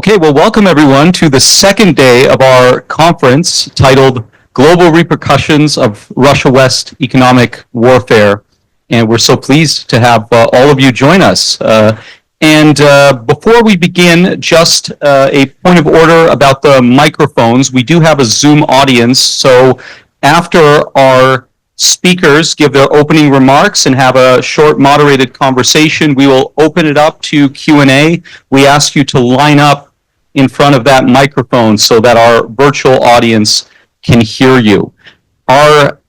Okay, well, welcome everyone to the second day of our conference titled Global Repercussions of Russia West Economic Warfare. And we're so pleased to have all of you join us. Before we begin, just a point of order about the microphones. We do have a Zoom audience, so after our speakers give their opening remarks and have a short moderated conversation, we will open it up to Q&A. We ask you to line up in front of that microphone so that our virtual audience can hear you. Our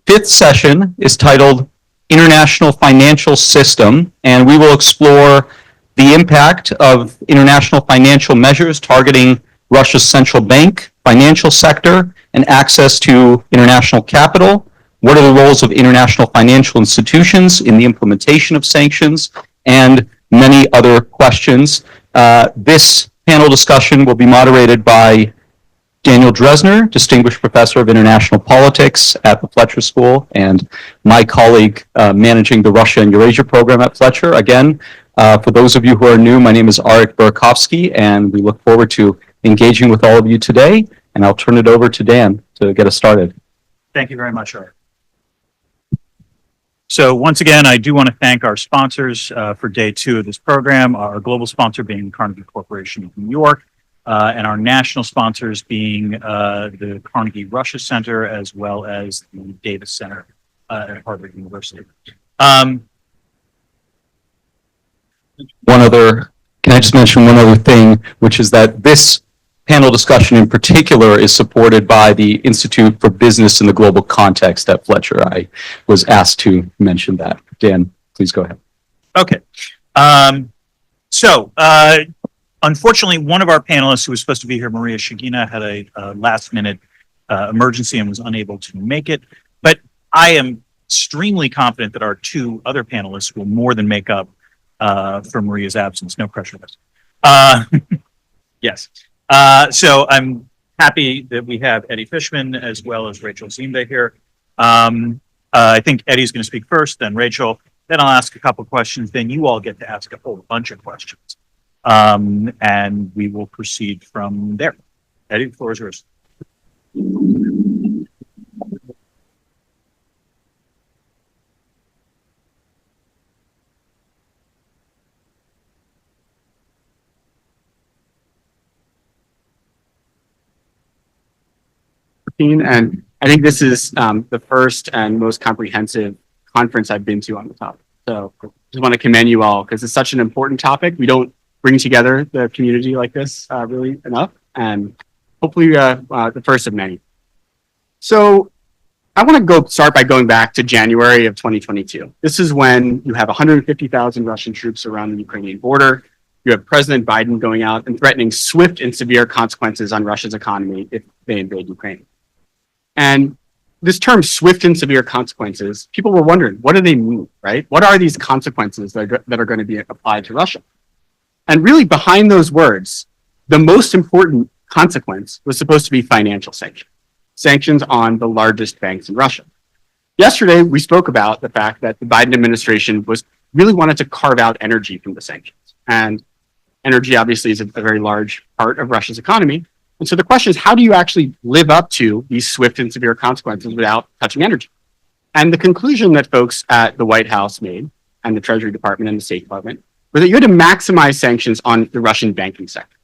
fifth session is titled International Financial System, and we will explore the impact of international financial measures targeting Russia's central bank, financial sector, and access to international capital. What are the roles of international financial institutions in the implementation of sanctions, and many other questions. This panel discussion will be moderated by Daniel Drezner, Distinguished Professor of International Politics at the Fletcher School, and my colleague managing the Russia and Eurasia program at Fletcher. Again, for those of you who are new, my name is Arik Burakovsky, and we look forward to engaging with all of you today, and I'll turn it over to Dan to get us started. Thank you very much, Arik. So once again, I do want to thank our sponsors for day two of this program, our global sponsor being Carnegie Corporation of New York, and our national sponsors being the Carnegie Russia Center, as well as the Davis Center at Harvard University. Can I just mention one other thing, which is that this panel discussion in particular is supported by the Institute for Business in the Global Context at Fletcher. I was asked to mention that. Dan, please go ahead. Okay. Unfortunately, one of our panelists who was supposed to be here, Maria Shigina, had a last-minute emergency and was unable to make it. But I am extremely confident that our two other panelists will more than make up for Maria's absence. No pressure. Yes. So I'm happy that we have Eddie Fishman as well as Rachel Ziemba here. I think Eddie's going to speak first, then Rachel. Then I'll ask a couple questions. Then you all get to ask a whole bunch of questions. And we will proceed from there. Eddie, the floor is yours. And I think this is the first and most comprehensive conference I've been to on the topic. So I just want to commend you all because it's such an important topic. We don't bring together the community like this really enough, and hopefully the first of many. So I want to start by going back to January of 2022. This is when you have 150,000 Russian troops around the Ukrainian border. You have President Biden going out and threatening swift and severe consequences on Russia's economy if they invade Ukraine. And this term, swift and severe consequences, people were wondering, what do they mean, right? What are these consequences that are going to be applied to Russia? And really behind those words, the most important consequence was supposed to be financial sanctions, sanctions on the largest banks in Russia. Yesterday, we spoke about the fact that the Biden administration really wanted to carve out energy from the sanctions. And energy obviously is a very large part of Russia's economy. And so the question is, how do you actually live up to these swift and severe consequences without touching energy? And the conclusion that folks at the White House made, and the Treasury Department and the State Department, was that you had to maximize sanctions on the Russian banking sector.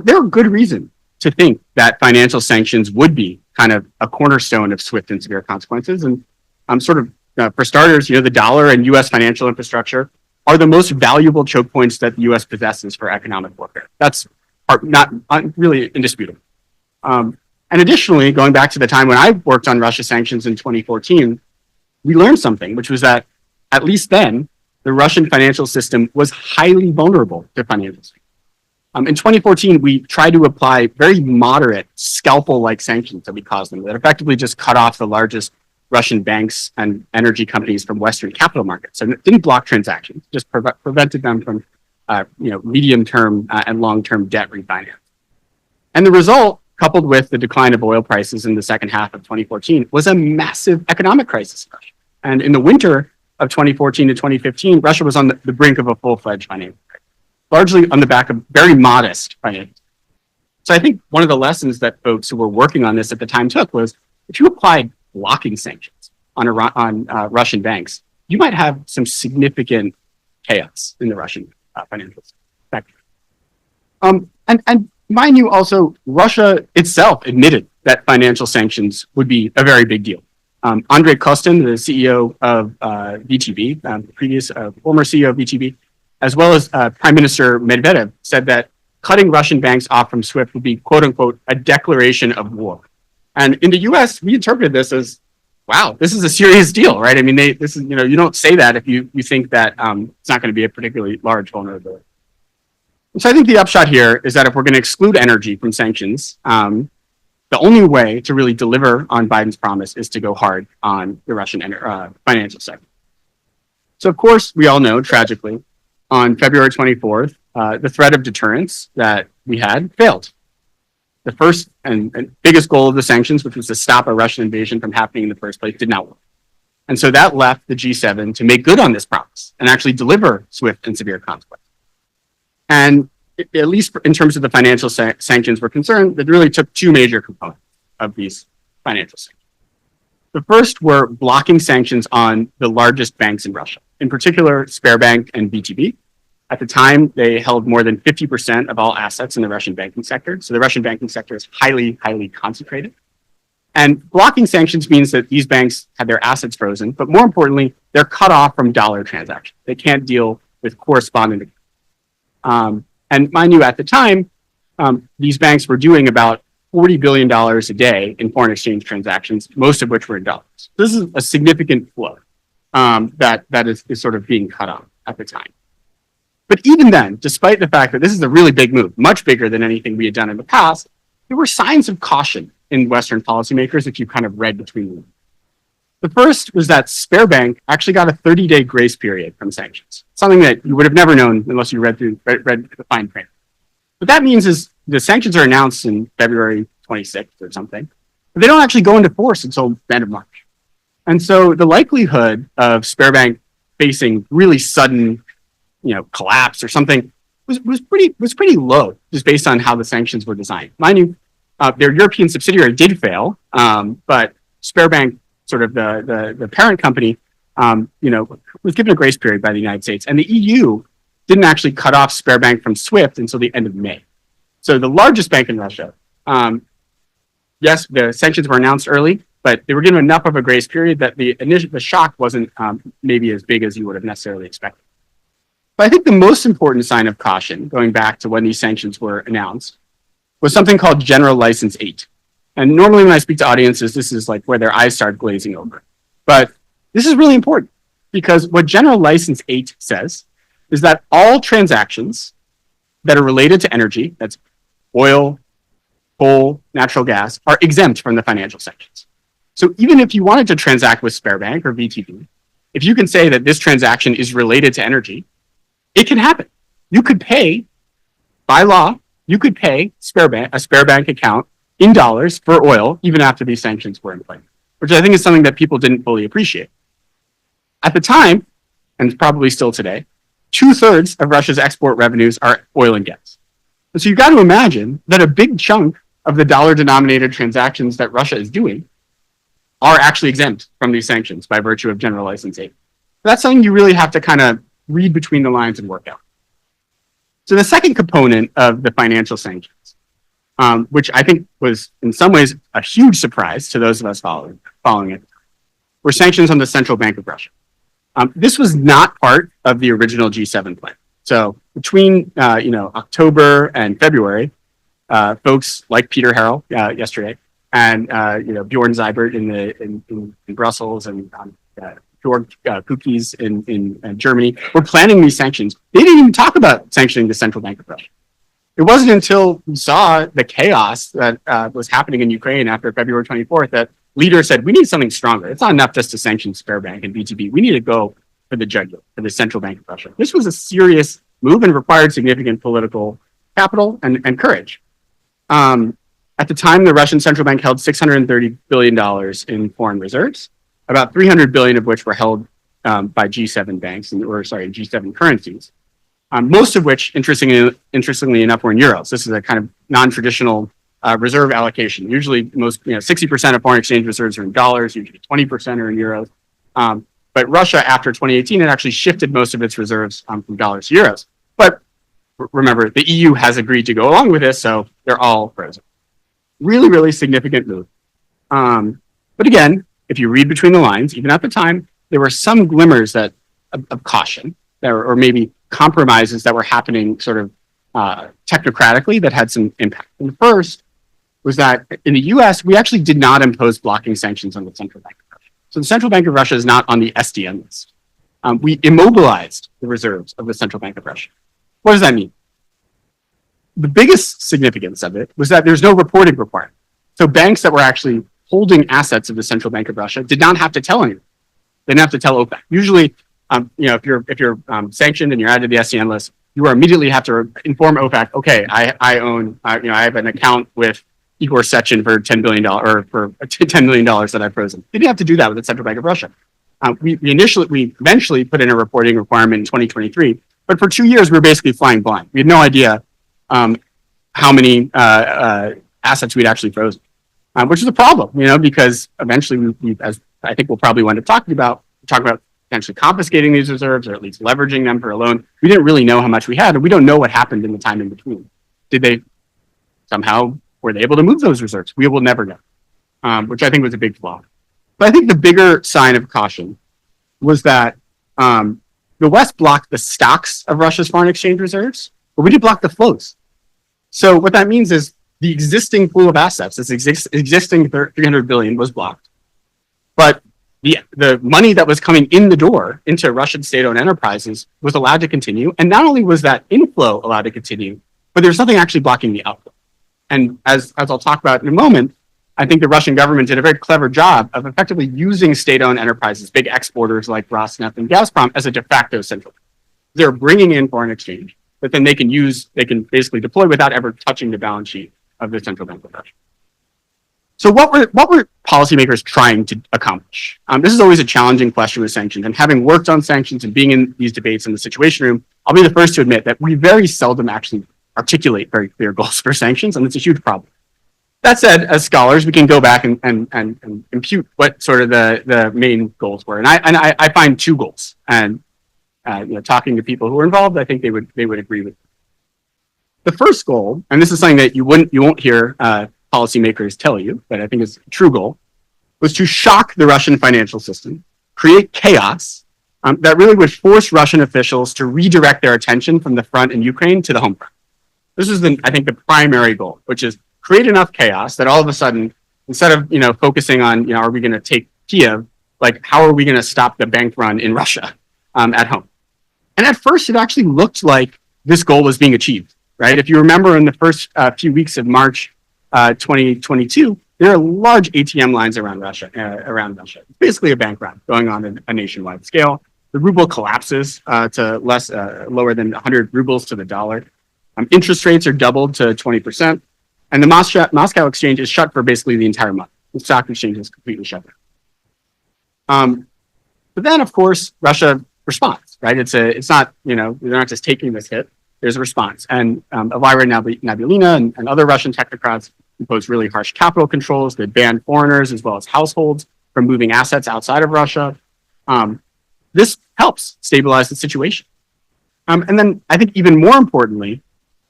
There are good reasons to think that financial sanctions would be kind of a cornerstone of swift and severe consequences. And for starters, the dollar and U.S. financial infrastructure are the most valuable choke points that the U.S. possesses for economic warfare. That's not really indisputable. And additionally, going back to the time when I worked on Russia sanctions in 2014, we learned something, which was that at least then, the Russian financial system was highly vulnerable to financial sanctions. In 2014, we tried to apply very moderate scalpel-like sanctions that we caused them that effectively just cut off the largest Russian banks and energy companies from Western capital markets. And it didn't block transactions, just prevented them from medium-term and long-term debt refinance. And the result, coupled with the decline of oil prices in the second half of 2014, was a massive economic crisis. And in the winter of 2014 to 2015, Russia was on the brink of a full-fledged financial crisis. largely on the back of very modest financial. So I think one of the lessons that folks who were working on this at the time took was if you applied blocking sanctions on Russian banks, you might have some significant chaos in the Russian financial sector. And mind you, also Russia itself admitted that financial sanctions would be a very big deal. Andrei Kostin, the CEO of VTB, former CEO of VTB, as well as Prime Minister Medvedev, said that cutting Russian banks off from SWIFT would be, quote unquote, a declaration of war. And in the US, we interpreted this as, wow, this is a serious deal, right? I mean, this is, you don't say that if you think that it's not going to be a particularly large vulnerability. And so I think the upshot here is that if we're going to exclude energy from sanctions, the only way to really deliver on Biden's promise is to go hard on the Russian financial sector. So, of course, we all know, tragically, on February 24th, the threat of deterrence that we had failed. The first and biggest goal of the sanctions, which was to stop a Russian invasion from happening in the first place, did not work. And so that left the G7 to make good on this promise and actually deliver swift and severe consequences. And at least in terms of the financial sanctions we're concerned, it really took two major components of these financial sanctions. The first were blocking sanctions on the largest banks in Russia, in particular, Sberbank and VTB. At the time, they held more than 50% of all assets in the Russian banking sector. So the Russian banking sector is highly, highly concentrated. And blocking sanctions means that these banks have their assets frozen, but more importantly, they're cut off from dollar transactions. They can't deal with correspondent. And mind you, at the time, these banks were doing about $40 billion a day in foreign exchange transactions, most of which were in dollars. This is a significant flow that is sort of being cut off at the time. But even then, despite the fact that this is a really big move, much bigger than anything we had done in the past, there were signs of caution in Western policymakers that you kind of read between them. The first was that Sberbank actually got a 30-day grace period from sanctions, something that you would have never known unless you read the fine print. What that means is the sanctions are announced in February 26th or something, but they don't actually go into force until the end of March. And so the likelihood of Sberbank facing really sudden collapse or something was pretty low, just based on how the sanctions were designed. Mind you, their European subsidiary did fail, but Sberbank, sort of the parent company, was given a grace period by the United States, and the EU didn't actually cut off Sberbank from SWIFT until the end of May. So the largest bank in Russia, yes, the sanctions were announced early, but they were given enough of a grace period that the shock wasn't maybe as big as you would have necessarily expected. But I think the most important sign of caution, going back to when these sanctions were announced, was something called General License 8. And normally when I speak to audiences, this is like where their eyes start glazing over. But this is really important because what General License 8 says is that all transactions that are related to energy, that's oil, coal, natural gas, are exempt from the financial sanctions. So even if you wanted to transact with Sberbank or VTB, if you can say that this transaction is related to energy, it can happen. You could pay, by law, you could pay a Sberbank account in dollars for oil, even after these sanctions were in place, which I think is something that people didn't fully appreciate. At the time, and probably still today, 2/3 of Russia's export revenues are oil and gas. And so you've got to imagine that a big chunk of the dollar-denominated transactions that Russia is doing are actually exempt from these sanctions by virtue of General License 8. That's something you really have to kind of read between the lines and work out. So the second component of the financial sanctions, which I think was in some ways a huge surprise to those of us following it, were sanctions on the Central Bank of Russia. This was not part of the original G7 plan. So between October and February, folks like Peter Harrell yesterday, and Bjorn Seibert in Brussels, and George Kukis in Germany were planning these sanctions. They didn't even talk about sanctioning the Central Bank of Russia. It wasn't until we saw the chaos that was happening in Ukraine after February 24th that leaders said, we need something stronger. It's not enough just to sanction Sberbank and VTB. We need to go for the jugular, for the Central Bank of Russia. This was a serious move and required significant political capital and courage. At the time, the Russian central bank held $630 billion in foreign reserves, about 300 billion of which were held by G7 banks, G7 currencies. most of which, interestingly enough, were in euros. This is a kind of non-traditional reserve allocation. Usually, 60% of foreign exchange reserves are in dollars. Usually, 20% are in euros. But Russia, after 2018, had actually shifted most of its reserves from dollars to euros. But remember, the EU has agreed to go along with this, so they're all frozen. Really, really significant move. But again, if you read between the lines, even at the time, there were some glimmers of caution, or maybe compromises that were happening sort of technocratically that had some impact. And the first was that in the US, we actually did not impose blocking sanctions on the central bank of Russia. So the central bank of Russia is not on the SDN list. We immobilized the reserves of the central bank of Russia. What does that mean? The biggest significance of it was that there's no reporting requirement. So banks that were actually holding assets of the central bank of Russia did not have to tell anyone. They didn't have to tell OPEC. Usually, if you're sanctioned and you're added to the SDN list, you immediately have to inform OPEC. Okay, I own, I have an account with Igor Sechin for $10 billion or for $10 million that I've frozen. They didn't have to do that with the central bank of Russia. We eventually put in a reporting requirement in 2023, but for 2 years we were basically flying blind. We had no idea how many assets we'd actually frozen, which is a problem, because eventually as I think we'll probably wind up talking about potentially confiscating these reserves or at least leveraging them for a loan. We didn't really know how much we had, and we don't know what happened in the time in between. Were they able to move those reserves? We will never know, which I think was a big flaw. But I think the bigger sign of caution was that the West blocked the stocks of Russia's foreign exchange reserves, but we did block the flows. So what that means is the existing pool of assets, this existing 300 billion was blocked, but the money that was coming in the door into Russian state-owned enterprises was allowed to continue. And not only was that inflow allowed to continue, but there's nothing actually blocking the outflow. And as I'll talk about in a moment, I think the Russian government did a very clever job of effectively using state-owned enterprises, big exporters like Rosneft and Gazprom, as a de facto central bank. They're bringing in foreign exchange, but then they can basically deploy without ever touching the balance sheet of the central bank of Russia. So what were policymakers trying to accomplish? This is always a challenging question with sanctions. And having worked on sanctions and being in these debates in the Situation Room, I'll be the first to admit that we very seldom actually articulate very clear goals for sanctions, and it's a huge problem. That said, as scholars, we can go back and impute what sort of the main goals were. And I find two goals. And talking to people who are involved, I think they would agree with me. The first goal, and this is something that you won't hear policymakers tell you, but I think is a true goal, was to shock the Russian financial system, create chaos that really would force Russian officials to redirect their attention from the front in Ukraine to the home front. This is, I think, the primary goal, which is create enough chaos that all of a sudden, instead of focusing on are we going to take Kiev, like how are we going to stop the bank run in Russia at home? And at first, it actually looked like this goal was being achieved, right? If you remember, in the first few weeks of March 2022, there are large ATM lines around Russia. It's basically a bank run going on at a nationwide scale. The ruble collapses to lower than 100 rubles to the dollar. Interest rates are doubled to 20%, and the Moscow exchange is shut for basically the entire month. The stock exchange is completely shut down. But then, of course, Russia responds, right? It's not, they're not just taking this hit. There's a response, and Elvira Nabiullina and other Russian technocrats imposed really harsh capital controls that banned foreigners as well as households from moving assets outside of Russia. This helps stabilize the situation. And then I think even more importantly,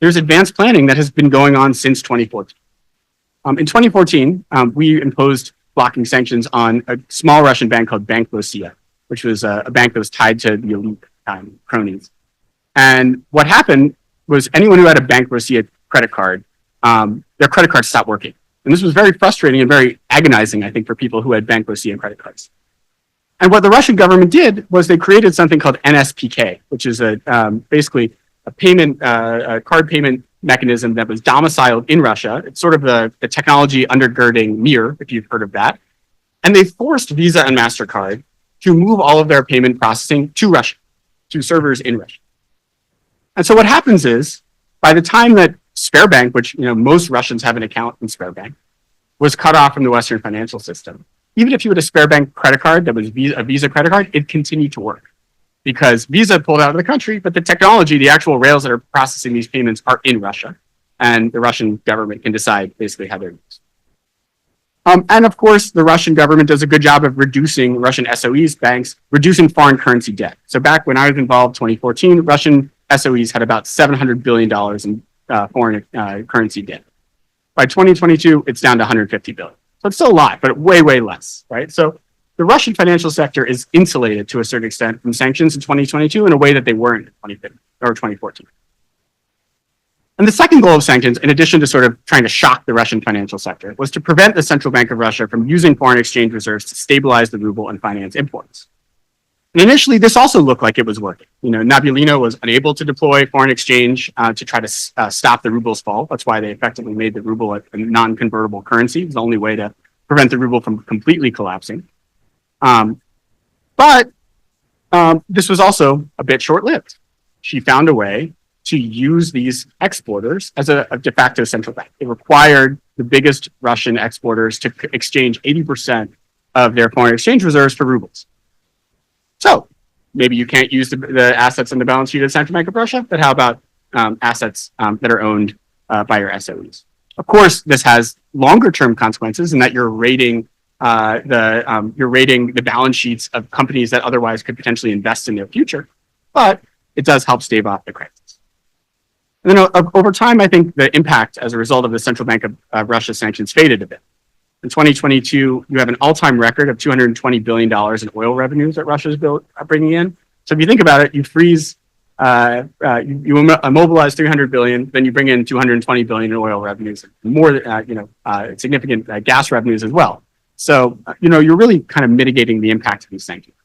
there's advanced planning that has been going on since 2014. In 2014, we imposed blocking sanctions on a small Russian bank called Bank Rossiya, which was a bank that was tied to the elite cronies. And what happened was anyone who had a Bank Rossiya credit card, their credit card stopped working. And this was very frustrating and very agonizing, I think, for people who had Bank Rossiya credit cards. And what the Russian government did was they created something called NSPK, which is basically a card payment mechanism that was domiciled in Russia. It's sort of the technology undergirding Mir, if you've heard of that. And they forced Visa and MasterCard to move all of their payment processing to Russia, to servers in Russia. And so what happens is, by the time that Sberbank, which most Russians have an account in Sberbank, was cut off from the Western financial system, even if you had a Sberbank credit card that was a Visa credit card, it continued to work. because Visa pulled out of the country, but the technology, the actual rails that are processing these payments are in Russia, and the Russian government can decide basically how they're used. And of course, the Russian government does a good job of reducing Russian SOEs, banks, reducing foreign currency debt. So back when I was involved, 2014, Russian SOEs had about $700 billion in foreign currency debt. By 2022, it's down to 150 billion. So it's still a lot, but way, way less, right? So the Russian financial sector is insulated to a certain extent from sanctions in 2022 in a way that they weren't in 2015 or 2014. And the second goal of sanctions, in addition to sort of trying to shock the Russian financial sector, was to prevent the Central Bank of Russia from using foreign exchange reserves to stabilize the ruble and finance imports. And initially, this also looked like it was working. You know, Nabulino was unable to deploy foreign exchange to try to stop the ruble's fall. That's why they effectively made the ruble a non-convertible currency. It was the only way to prevent the ruble from completely collapsing. But this was also a bit short-lived. She found a way to use these exporters as a de facto central bank. It required the biggest Russian exporters to exchange 80% of their foreign exchange reserves for rubles. So maybe you can't use the assets in the balance sheet of the Central Bank of Russia, but how about assets that are owned by your SOEs? Of course, this has longer term consequences in that you're rating the balance sheets of companies that otherwise could potentially invest in their future, but it does help stave off the crisis. And then over time, I think the impact as a result of the Central Bank of Russia sanctions faded a bit. In 2022, you have an all-time record of $220 billion in oil revenues that Russia's bringing in. So if you think about it, you freeze, you immobilize 300 billion, then you bring in 220 billion in oil revenues, more, significant gas revenues as well. So, you're really kind of mitigating the impact of these sanctions.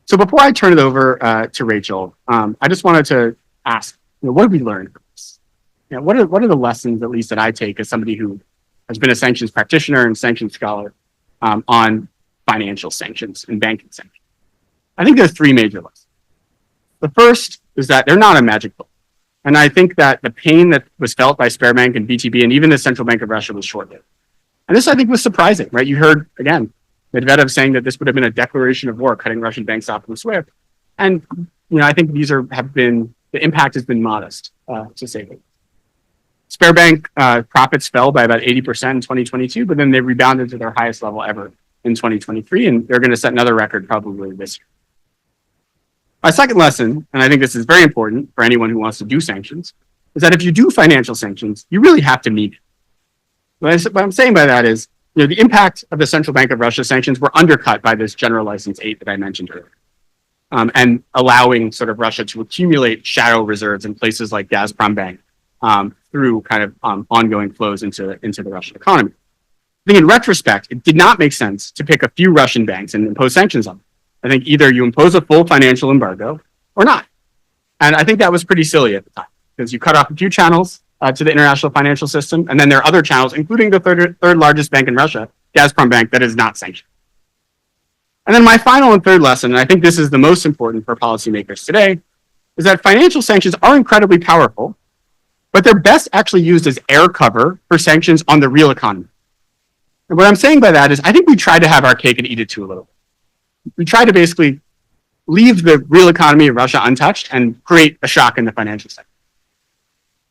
So before I turn it over to Rachel, I just wanted to ask, what did we learn from this? What are the lessons, at least that I take as somebody who has been a sanctions practitioner and sanctions scholar on financial sanctions and banking sanctions? I think there's three major lessons. The first is that they're not a magic bullet. And I think that the pain that was felt by Sberbank and VTB and even the Central Bank of Russia was short-lived. And this, I think, was surprising, right? You heard, again, Medvedev saying that this would have been a declaration of war, cutting Russian banks off from SWIFT. And, I think the impact has been modest, to say the least. Sberbank profits fell by about 80% in 2022, but then they rebounded to their highest level ever in 2023, and they're going to set another record probably this year. My second lesson, and I think this is very important for anyone who wants to do sanctions, is that if you do financial sanctions, you really have to meet it. What I'm saying by that is, the impact of the Central Bank of Russia sanctions were undercut by this General License 8 that I mentioned earlier. And allowing sort of Russia to accumulate shadow reserves in places like Gazprom Bank through kind of ongoing flows into the Russian economy. I think in retrospect, it did not make sense to pick a few Russian banks and impose sanctions on them. I think either you impose a full financial embargo or not. And I think that was pretty silly at the time because you cut off a few channels to the international financial system, and then there are other channels, including the third largest bank in Russia, Gazprom Bank, that is not sanctioned. And then my final and third lesson, and I think this is the most important for policymakers today, is that financial sanctions are incredibly powerful, but they're best actually used as air cover for sanctions on the real economy. And what I'm saying by that is I think we try to have our cake and eat it too a little. We try to basically leave the real economy of Russia untouched and create a shock in the financial sector.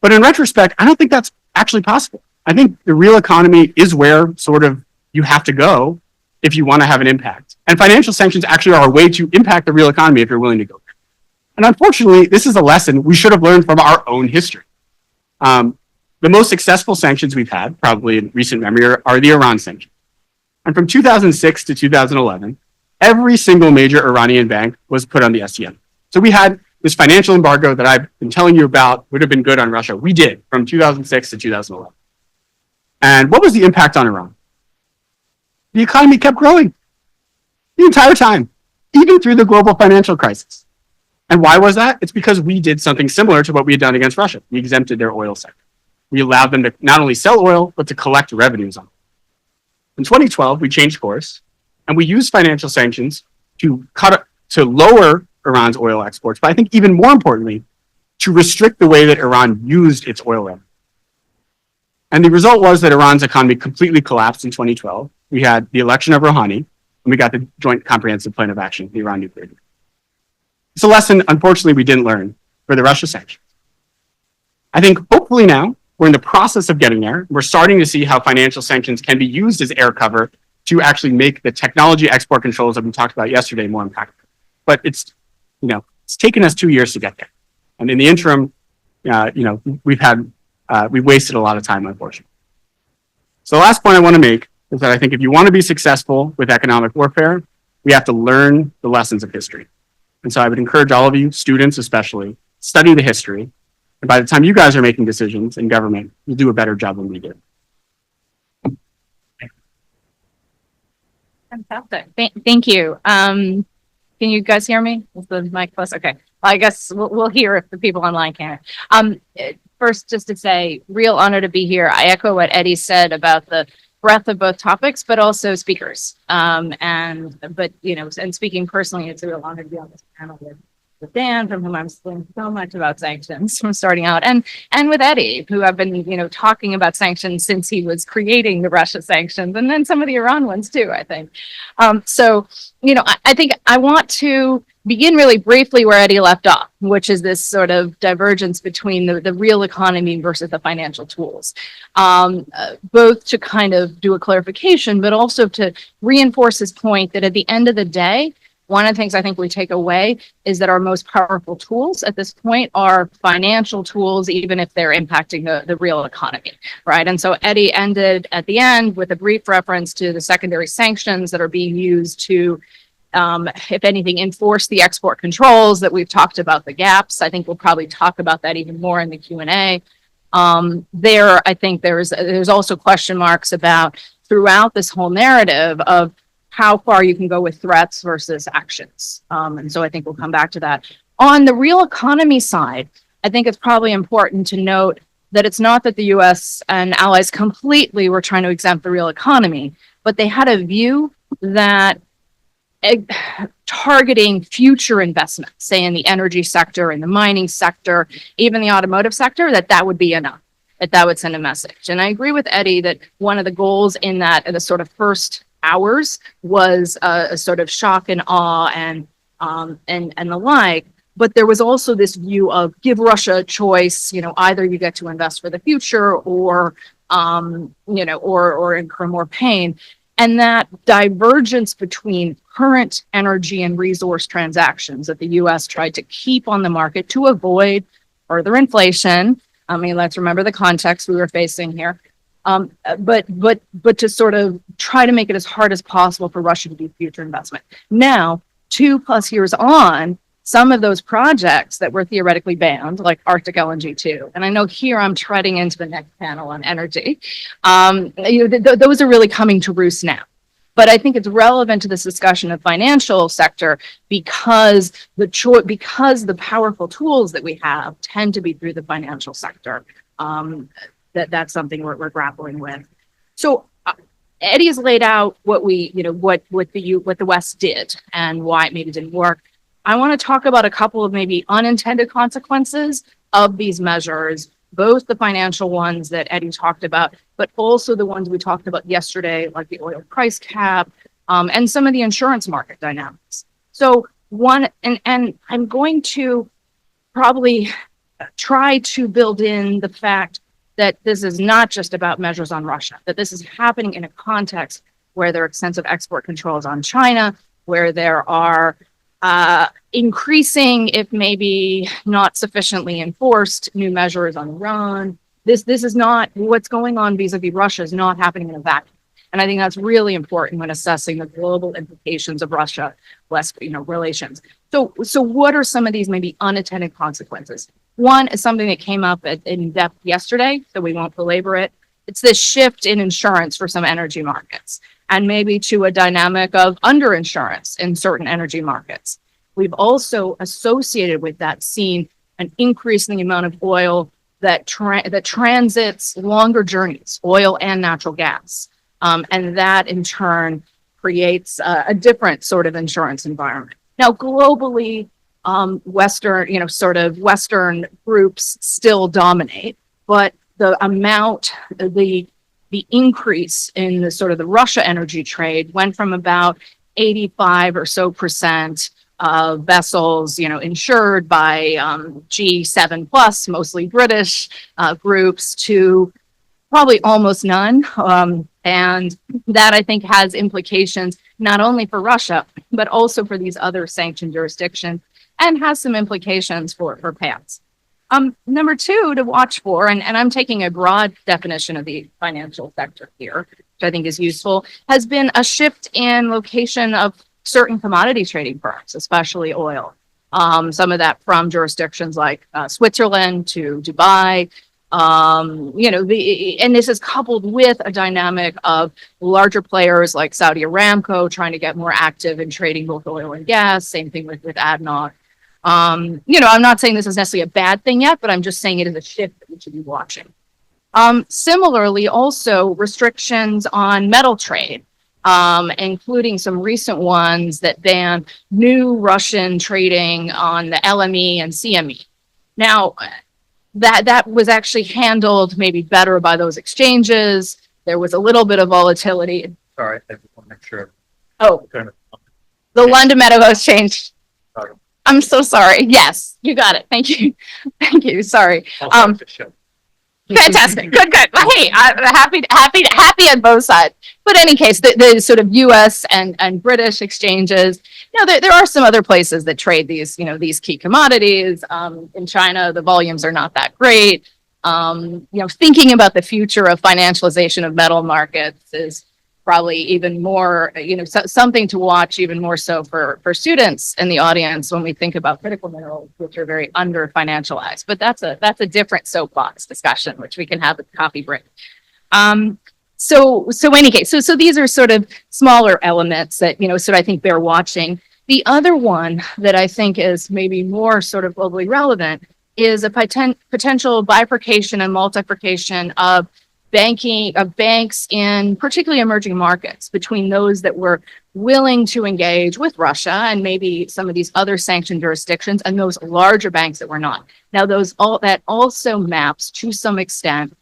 But in retrospect, I don't think that's actually possible. I think the real economy is where sort of you have to go if you want to have an impact. And financial sanctions actually are a way to impact the real economy if you're willing to go there. And unfortunately, this is a lesson we should have learned from our own history. The most successful sanctions we've had, probably in recent memory, are the Iran sanctions. And from 2006 to 2011, every single major Iranian bank was put on the STM. So we had this financial embargo that I've been telling you about would have been good on Russia. We did from 2006 to 2011. And what was the impact on Iran? The economy kept growing the entire time, even through the global financial crisis. And why was that? It's because we did something similar to what we had done against Russia. We exempted their oil sector. We allowed them to not only sell oil, but to collect revenues on it. In 2012, we changed course, and we used financial sanctions to lower Iran's oil exports, but I think even more importantly, to restrict the way that Iran used its oil revenue. And the result was that Iran's economy completely collapsed in 2012. We had the election of Rouhani, and we got the Joint Comprehensive Plan of Action, the Iran nuclear deal. It's a lesson, unfortunately, we didn't learn for the Russia sanctions. I think hopefully now we're in the process of getting there. We're starting to see how financial sanctions can be used as air cover to actually make the technology export controls that we talked about yesterday more impactful. But it's taken us 2 years to get there. And in the interim, we've wasted a lot of time, unfortunately. So the last point I want to make is that I think if you want to be successful with economic warfare, we have to learn the lessons of history. And so I would encourage all of you, students especially, study the history. And by the time you guys are making decisions in government, you'll do a better job than we did. Fantastic. Thank you. Can you guys hear me? Is the mic close? Okay. Well, I guess we'll hear if the people online can. First, just to say, real honor to be here. I echo what Eddie said about the breadth of both topics, but also speakers. And speaking personally, it's a real honor to be on this panel with Dan, from whom I'm learning so much about sanctions from starting out, and with Eddie, who I've been, talking about sanctions since he was creating the Russia sanctions, and then some of the Iran ones too, I think. I think I want to begin really briefly where Eddie left off, which is this sort of divergence between the real economy versus the financial tools, both to kind of do a clarification, but also to reinforce his point that at the end of the day, one of the things I think we take away is that our most powerful tools at this point are financial tools, even if they're impacting the real economy, right? And so Eddie ended at the end with a brief reference to the secondary sanctions that are being used to, if anything, enforce the export controls that we've talked about, the gaps. I think we'll probably talk about that even more in the Q&A. I think there's also question marks about throughout this whole narrative of how far you can go with threats versus actions. And so I think we'll come back to that. On the real economy side, I think it's probably important to note that it's not that the US and allies completely were trying to exempt the real economy, but they had a view that targeting future investment, say in the energy sector, in the mining sector, even the automotive sector, that would be enough, that would send a message. And I agree with Eddie that one of the goals in the sort of first hours was a sort of shock and awe and the like, but there was also this view of give Russia a choice, either you get to invest for the future or incur more pain. And that divergence between current energy and resource transactions that the US tried to keep on the market to avoid further inflation. I mean, let's remember the context we were facing here. But to sort of try to make it as hard as possible for Russia to do future investment. Now, 2+ years on, some of those projects that were theoretically banned, like Arctic LNG 2, and I know here I'm treading into the next panel on energy, those are really coming to roost now. But I think it's relevant to this discussion of financial sector because the powerful tools that we have tend to be through the financial sector. That's something we're grappling with. So Eddie has laid out what the West did and why it maybe didn't work. I want to talk about a couple of maybe unintended consequences of these measures, both the financial ones that Eddie talked about, but also the ones we talked about yesterday, like the oil price cap, and some of the insurance market dynamics. So and I'm going to probably try to build in the fact that this is not just about measures on Russia, that this is happening in a context where there are extensive export controls on China, where there are increasing, if maybe not sufficiently enforced, new measures on Iran. This is not what's going on vis-a-vis Russia is not happening in a vacuum. And I think that's really important when assessing the global implications of Russia-West relations. So what are some of these maybe unintended consequences? One is something that came up in depth yesterday, so we won't belabor it. It's this shift in insurance for some energy markets, and maybe to a dynamic of underinsurance in certain energy markets. We've also associated with that seen an increase in the amount of oil that transits longer journeys, oil and natural gas. And that in turn creates a different sort of insurance environment. Now, globally, Western groups still dominate, but the amount, the increase in the sort of the Russia energy trade went from about 85% or so vessels, insured by G7 plus, mostly British groups, to probably almost none. And that I think has implications not only for Russia, but also for these other sanctioned jurisdictions, and has some implications for PATS. Number two to watch for, and I'm taking a broad definition of the financial sector here, which I think is useful, has been a shift in location of certain commodity trading firms, especially oil. Some of that from jurisdictions like Switzerland to Dubai. And this is coupled with a dynamic of larger players like Saudi Aramco trying to get more active in trading both oil and gas. Same thing with Adjunct. I'm not saying this is necessarily a bad thing yet, but I'm just saying it is a shift that we should be watching. Similarly, also restrictions on metal trade, including some recent ones that ban new Russian trading on the LME and CME. Now, that was actually handled maybe better by those exchanges. There was a little bit of volatility. Sorry, I just want to make sure. Oh, the London Metal Exchange. Sorry. I'm so sorry. Yes, you got it. Thank you. Thank you. Sorry. Fantastic. Good. Hey, I'm happy on both sides. But in any case, the sort of U.S. and British exchanges, there are some other places that trade these, these key commodities. In China, the volumes are not that great. Thinking about the future of financialization of metal markets is probably even more, something to watch even more so for students in the audience when we think about critical minerals, which are very under financialized. But that's a different soapbox discussion, which we can have at the coffee break. So any case, so these are sort of smaller elements that, sort of I think bear watching. The other one that I think is maybe more sort of globally relevant is a potential bifurcation and multiplication of banks in particularly emerging markets, between those that were willing to engage with Russia and maybe some of these other sanctioned jurisdictions, and those larger banks that were not. Now, that also maps to some extent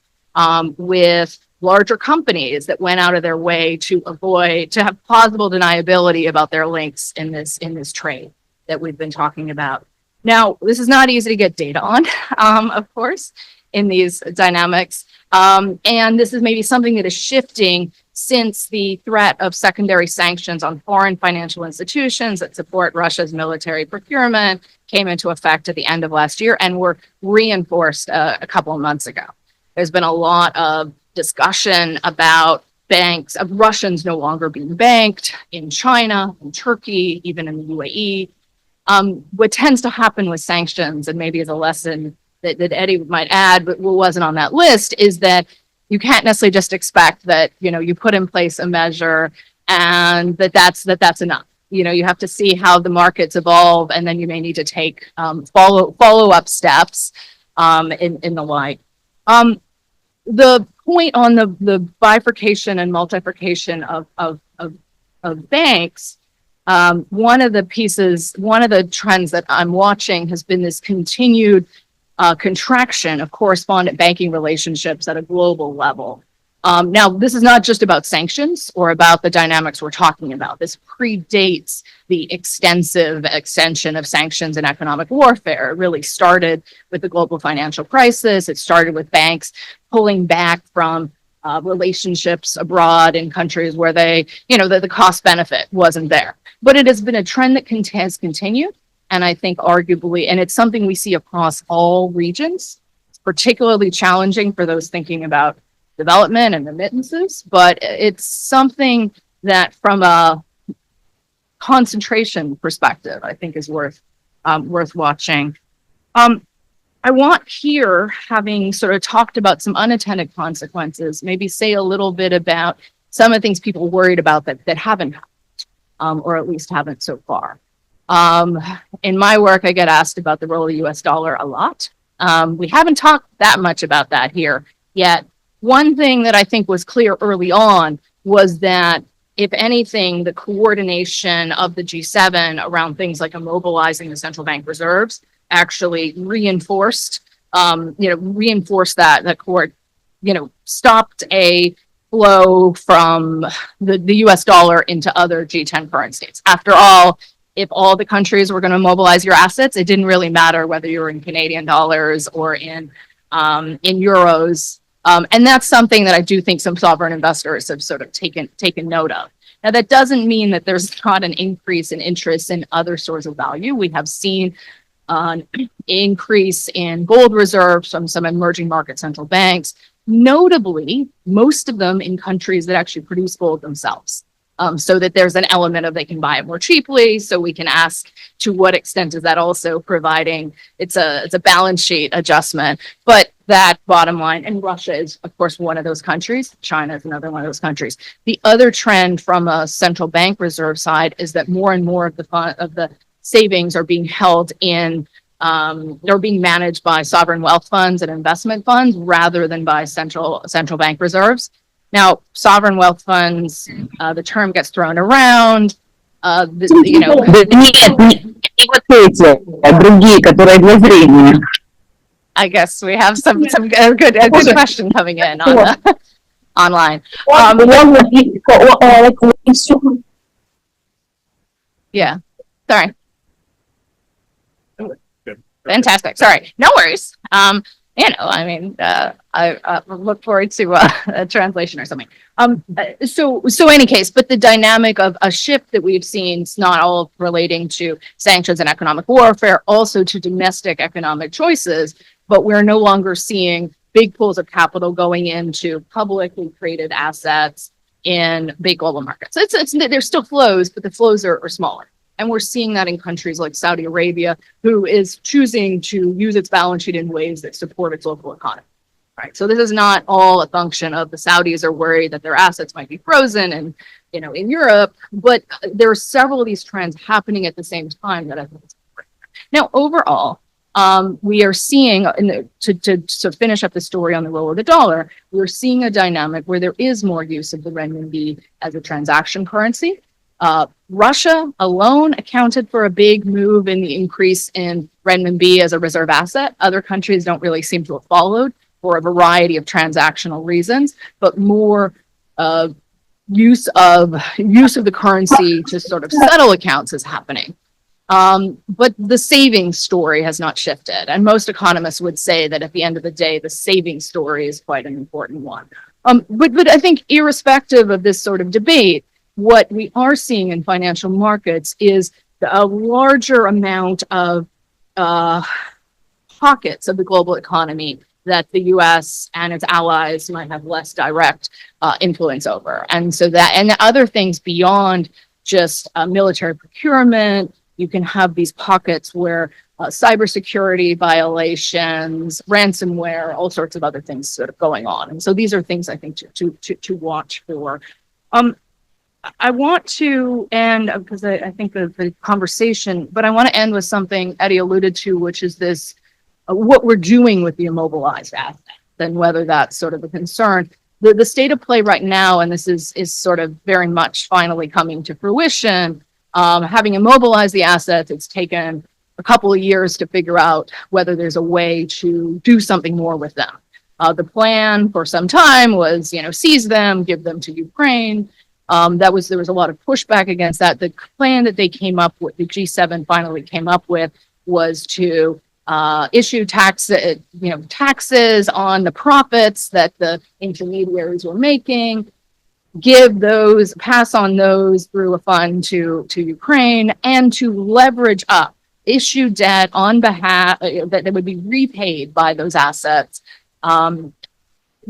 with larger companies that went out of their way to have plausible deniability about their links in this trade that we've been talking about. Now, this is not easy to get data on, of course, in these dynamics. And this is maybe something that is shifting since the threat of secondary sanctions on foreign financial institutions that support Russia's military procurement came into effect at the end of last year and were reinforced a couple of months ago. There's been a lot of discussion about banks, of Russians no longer being banked in China, in Turkey, even in the UAE. What tends to happen with sanctions, and maybe as a lesson that Eddie might add, but wasn't on that list, is that you can't necessarily just expect that, you put in place a measure and that's enough. You have to see how the markets evolve, and then you may need to take follow-up steps in the like. The point on the bifurcation and multiplication of banks, one of the trends that I'm watching has been this continued contraction of correspondent banking relationships at a global level. Now, this is not just about sanctions or about the dynamics we're talking about. This predates the extensive extension of sanctions and economic warfare. It really started with the global financial crisis. It started with banks pulling back from relationships abroad in countries where the cost benefit wasn't there. But it has been a trend that has continued. And I think arguably, and it's something we see across all regions. It's particularly challenging for those thinking about development and remittances, but it's something that from a concentration perspective, I think is worth watching. I want here, having sort of talked about some unintended consequences, maybe say a little bit about some of the things people worried about that haven't happened, or at least haven't so far. In my work, I get asked about the role of the US dollar a lot. We haven't talked that much about that here yet. One thing that I think was clear early on was that, if anything, the coordination of the G7 around things like immobilizing the central bank reserves actually reinforced that court, stopped a flow from the US dollar into other G10 currencies. After all, if all the countries were going to mobilize your assets, it didn't really matter whether you were in Canadian dollars or in euros. And that's something that I do think some sovereign investors have sort of taken note of. Now, that doesn't mean that there's not an increase in interest in other stores of value. We have seen an increase in gold reserves from some emerging market central banks, notably, most of them in countries that actually produce gold themselves. So that there's an element of they can buy it more cheaply. So we can ask, to what extent is that also providing, it's a balance sheet adjustment, but that bottom line, and Russia is of course one of those countries, China is another one of those countries. The other trend from a central bank reserve side is that more and more of the savings are being held in, they're being managed by sovereign wealth funds and investment funds rather than by central bank reserves. Now, sovereign wealth funds, the term gets thrown around. You know, I guess we have some good question coming in on online. Yeah, sorry. Fantastic. Sorry, no worries. You know, I mean, I look forward to a translation or something. So any case, but the dynamic of a shift that we've seen is not all relating to sanctions and economic warfare, also to domestic economic choices, but we're no longer seeing big pools of capital going into publicly traded assets in big global markets. There's still flows, but the flows are smaller. And we're seeing that in countries like Saudi Arabia, who is choosing to use its balance sheet in ways that support its local economy. Right. So this is not all a function of the Saudis are worried that their assets might be frozen and, you know, in Europe, but there are several of these trends happening at the same time that I think is important. Now, overall, we are seeing, to finish up the story on the role of the dollar, we're seeing a dynamic where there is more use of the renminbi as a transaction currency. Russia alone accounted for a big move in the increase in renminbi as a reserve asset. Other countries don't really seem to have followed for a variety of transactional reasons, but more use of the currency to sort of settle accounts is happening. But the savings story has not shifted. And most economists would say that at the end of the day, the savings story is quite an important one. But I think irrespective of this sort of debate, what we are seeing in financial markets is a larger amount of pockets of the global economy that the US and its allies might have less direct influence over. And so that, and other things beyond just military procurement, you can have these pockets where cybersecurity violations, ransomware, all sorts of other things sort of going on. And so these are things I think to watch for. I want to end, because I think the conversation, but I want to end with something Eddie alluded to, which is this, what we're doing with the immobilized assets and whether that's sort of a concern. The state of play right now, and this is sort of very much finally coming to fruition, having immobilized the assets, it's taken a couple of years to figure out whether there's a way to do something more with them. The plan for some time was, you know, seize them, give them to Ukraine. There was a lot of pushback against that. The plan that they came up with, the G7 finally came up with, was to issue taxes on the profits that the intermediaries were making, pass on those through a fund to Ukraine, and to leverage up, issue debt on behalf that would be repaid by those assets.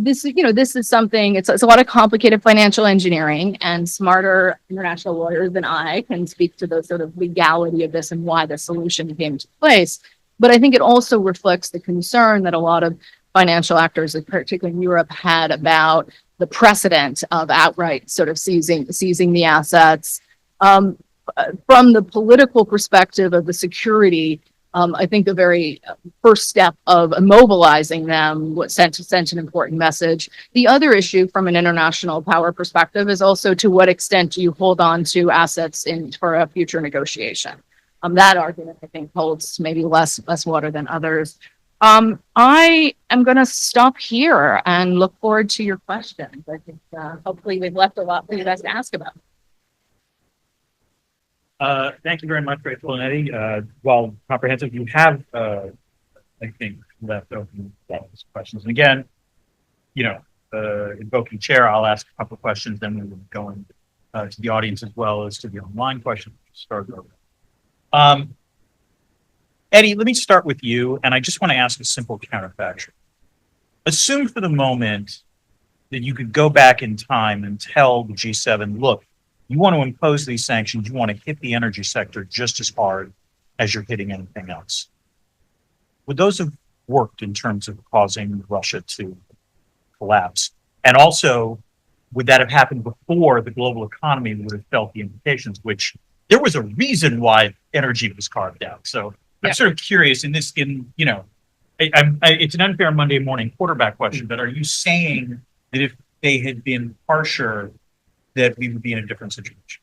This is something, it's a lot of complicated financial engineering, and smarter international lawyers than I can speak to the sort of legality of this and why the solution came to place. But I think it also reflects the concern that a lot of financial actors, particularly in Europe, had about the precedent of outright sort of seizing the assets. From the political perspective of the security, I think the very first step of immobilizing them sent an important message. The other issue from an international power perspective is also to what extent do you hold on to assets for a future negotiation. That argument, I think, holds maybe less water than others. I am going to stop here and look forward to your questions. I think hopefully we've left a lot for you guys to ask about. Thank you very much, Rachel and Eddie. While comprehensive, you have, I think, left open questions. And again, invoking chair, I'll ask a couple of questions, then we will go in, to the audience as well as to the online questions. Start over. Eddie, let me start with you, and I just want to ask a simple counterfactual. Assume for the moment that you could go back in time and tell the G7, look, you want to impose these sanctions, you want to hit the energy sector just as hard as you're hitting anything else. Would those have worked in terms of causing Russia to collapse? And also, would that have happened before the global economy would have felt the implications, which there was a reason why energy was carved out. So I'm sort of curious it's an unfair Monday morning quarterback question, but are you saying that if they had been harsher, that we would be in a different situation?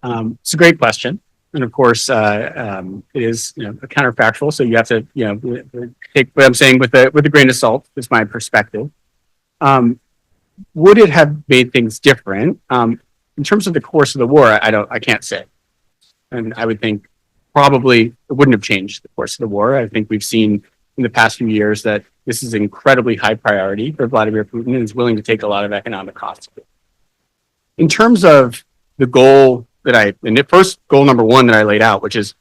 It's a great question. And of course, it is, a counterfactual. So you have to, take what I'm saying with a grain of salt. Is my perspective. Would it have made things different? In terms of the course of the war, I can't say. And I would think probably it wouldn't have changed the course of the war. I think we've seen in the past few years that this is an incredibly high priority for Vladimir Putin and is willing to take a lot of economic costs. In terms of the goal first goal number one that I laid out, which is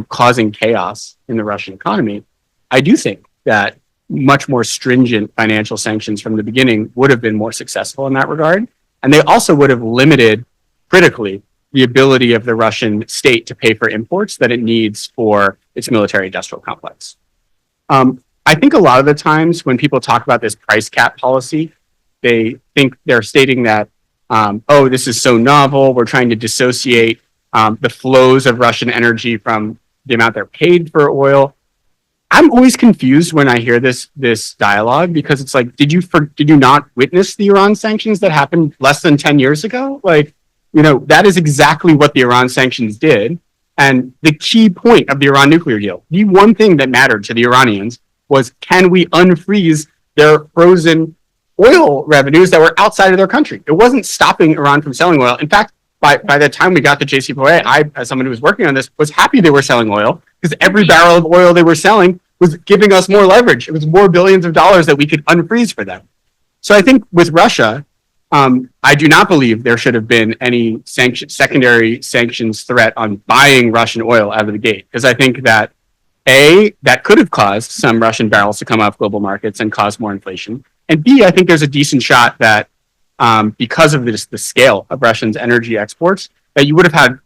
causing chaos in the Russian economy, I do think that much more stringent financial sanctions from the beginning would have been more successful in that regard. And they also would have limited critically the ability of the Russian state to pay for imports that it needs for its military industrial complex. I think a lot of the times when people talk about this price cap policy, they think they're stating that, this is so novel. We're trying to dissociate the flows of Russian energy from the amount they're paid for oil. I'm always confused when I hear this dialogue because it's like, did you not witness the Iran sanctions that happened less than 10 years ago? That is exactly what the Iran sanctions did. And the key point of the Iran nuclear deal, the one thing that mattered to the Iranians was, can we unfreeze their frozen oil revenues that were outside of their country? It wasn't stopping Iran from selling oil. In fact, by the time we got the JCPOA, I, as someone who was working on this, was happy they were selling oil because every barrel of oil they were selling was giving us more leverage. It was more billions of dollars that we could unfreeze for them. So I think with Russia, I do not believe there should have been any secondary sanctions threat on buying Russian oil out of the gate, because I think that that could have caused some Russian barrels to come off global markets and cause more inflation. And B, I think there's a decent shot that because of the scale of Russia's energy exports, that you would have had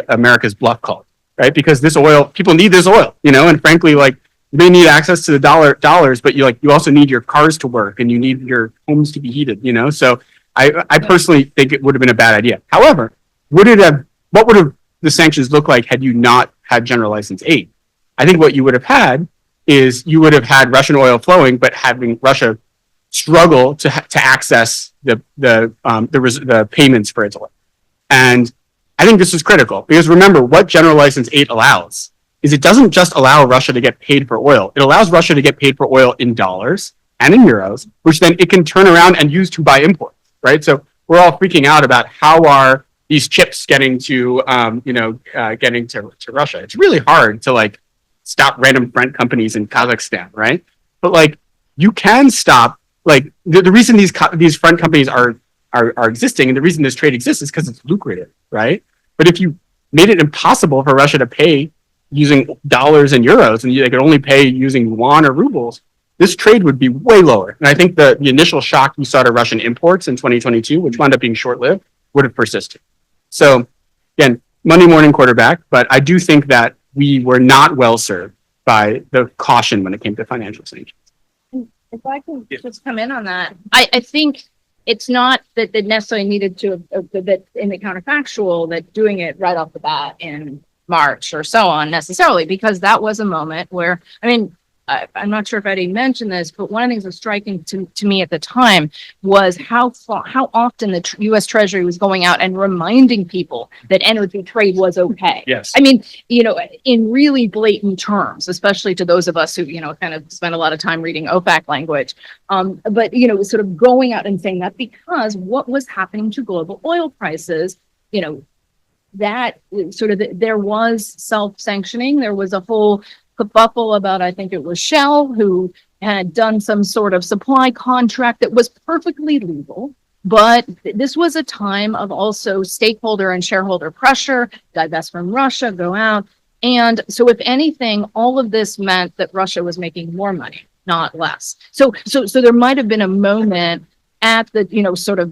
America's bluff called, right? Because this oil, people need this oil, and frankly, you may need access to the dollars, but you also need your cars to work and you need your homes to be heated, So I personally think it would have been a bad idea. However, what would have the sanctions look like had you not had general license 8? I think what you would have had is you would have had Russian oil flowing, but having Russia struggle to access the payments for its oil. And I think this is critical because remember, what general license 8 allows is it doesn't just allow Russia to get paid for oil. It allows Russia to get paid for oil in dollars and in euros, which then it can turn around and use to buy imports, right? So we're all freaking out about how are these chips getting to, getting to Russia. It's really hard to stop random friend companies in Kazakhstan, right? But you can stop, the reason these friend companies are existing and the reason this trade exists is because it's lucrative, right? But if you made it impossible for Russia to pay using dollars and euros and they could only pay using yuan or rubles, this trade would be way lower. And I think the initial shock you saw to Russian imports in 2022, which wound up being short-lived, would have persisted. So again, Monday morning quarterback, but I do think that we were not well served by the caution when it came to financial sanctions. If I can just come in on that, I think it's not that they necessarily needed to, that in the counterfactual, that doing it right off the bat in March or so on necessarily, because that was a moment where, I'm not sure if Eddie mentioned this, but one of the things that was striking to me at the time was how often the U.S. Treasury was going out and reminding people that energy trade was okay. Yes. In really blatant terms, especially to those of us who, kind of spend a lot of time reading OPEC language. But sort of going out and saying that because what was happening to global oil prices, that sort of, there was self-sanctioning. There was a whole kerfuffle about, I think it was Shell, who had done some sort of supply contract that was perfectly legal. But this was a time of also stakeholder and shareholder pressure, divest from Russia, go out. And so if anything, all of this meant that Russia was making more money, not less. So there might have been a moment at the,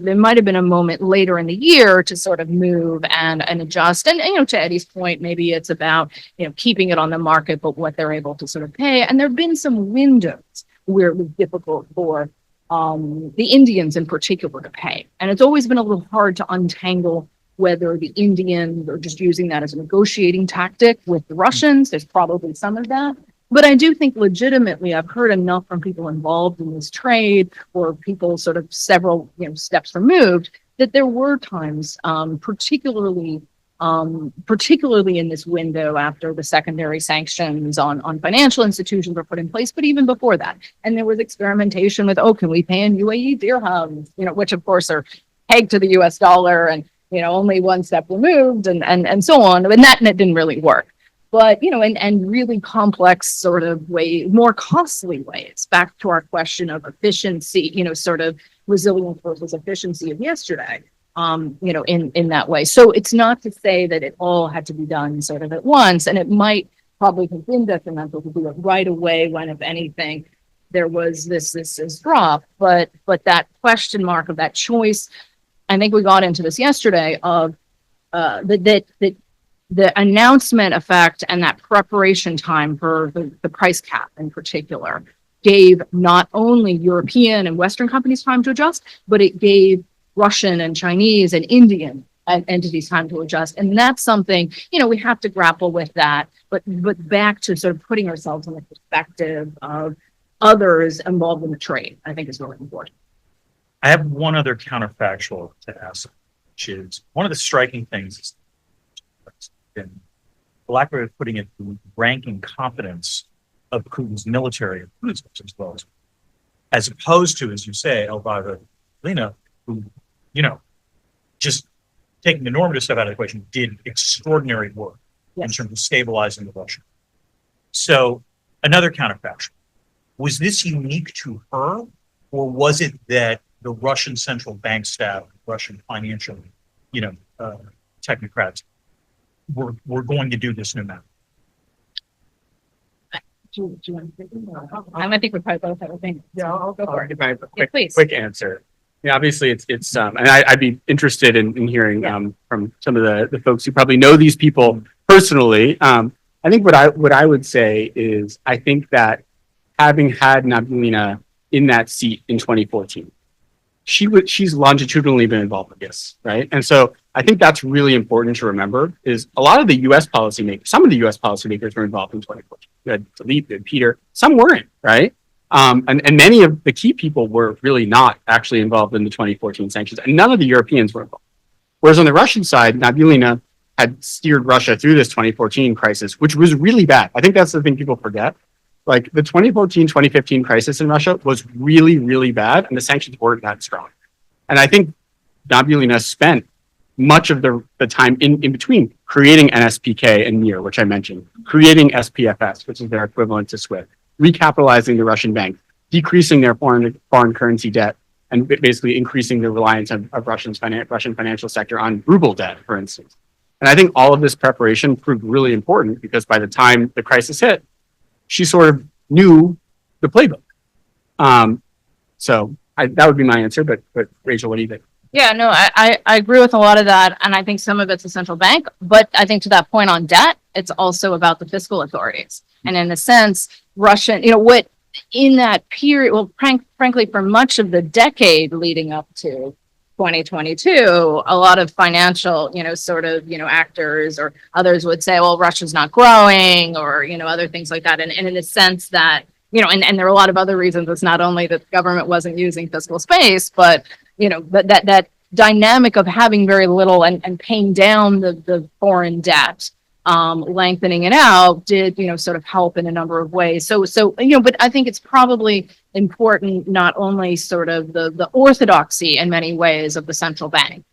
there might have been a moment later in the year to sort of move and adjust. And, to Eddie's point, maybe it's about, keeping it on the market, but what they're able to sort of pay. And there've been some windows where it was difficult for the Indians in particular to pay. And it's always been a little hard to untangle whether the Indians are just using that as a negotiating tactic with the Russians. There's probably some of that. But I do think legitimately, I've heard enough from people involved in this trade or people sort of several steps removed that there were times, particularly in this window after the secondary sanctions on financial institutions were put in place, but even before that. And there was experimentation with, can we pay in UAE dirhams, which of course are pegged to the US dollar and, only one step removed and so on. And that didn't really work. But, and really complex sort of more costly ways, back to our question of efficiency, sort of resilience versus efficiency of yesterday, in that way. So it's not to say that it all had to be done sort of at once, and it might probably have been detrimental to do it right away when, if anything, there was this drop. But that question mark of that choice, I think we got into this yesterday of the announcement effect and that preparation time for the price cap in particular gave not only European and Western companies time to adjust, but it gave Russian and Chinese and Indian entities time to adjust. And that's something, we have to grapple with that, but back to sort of putting ourselves in the perspective of others involved in the trade, I think is really important. I have one other counterfactual to ask, which is one of the striking things is in black way of putting it, the ranking competence of Putin's military as opposed to, as you say, Elvira Lena, who, just taking the normative stuff out of the equation, did extraordinary work in terms of stabilizing the Russian. So another counterfactual, was this unique to her, or was it that the Russian central bank staff, Russian financial, technocrats, we're going to do this no matter? Do you want to take it? I think we probably both have a thing. Yeah, I'll go for it. If I have a Please. quick answer. Yeah, obviously it's and I'd be interested in hearing from some of the folks who probably know these people personally. I think what I would say is, I think that having had Nabiulina in that seat in 2014, she's longitudinally been involved with this, right? And so I think that's really important to remember, is a lot of the U.S. policymakers, some of the U.S. policymakers were involved in 2014. You had Philippe, you had Peter, some weren't, right? And many of the key people were really not actually involved in the 2014 sanctions, and none of the Europeans were involved. Whereas on the Russian side, Nabiulina had steered Russia through this 2014 crisis, which was really bad. I think that's the thing people forget. Like, the 2014, 2015 crisis in Russia was really, really bad, and the sanctions weren't that strong. And I think Nabiulina spent much of the time in between creating NSPK and NIR, which I mentioned, creating SPFS, which is their equivalent to SWIFT, recapitalizing the Russian bank, decreasing their foreign currency debt, and basically increasing the reliance of Russian financial sector on ruble debt, for instance. And I think all of this preparation proved really important, because by the time the crisis hit, she sort of knew the playbook. So that would be my answer. But Rachel, what do you think? Yeah, no, I agree with a lot of that. And I think some of it's the central bank. But I think to that point on debt, it's also about the fiscal authorities. And in a sense, Russian, what in that period, well, frankly, for much of the decade leading up to 2022, a lot of financial, actors or others would say, well, Russia's not growing, or, other things like that. And in the sense that, and there are a lot of other reasons. It's not only that the government wasn't using fiscal space, but, that dynamic of having very little and paying down the foreign debt, lengthening it out did, sort of help in a number of ways. So, but I think it's probably important, not only sort of the orthodoxy in many ways of the central bank,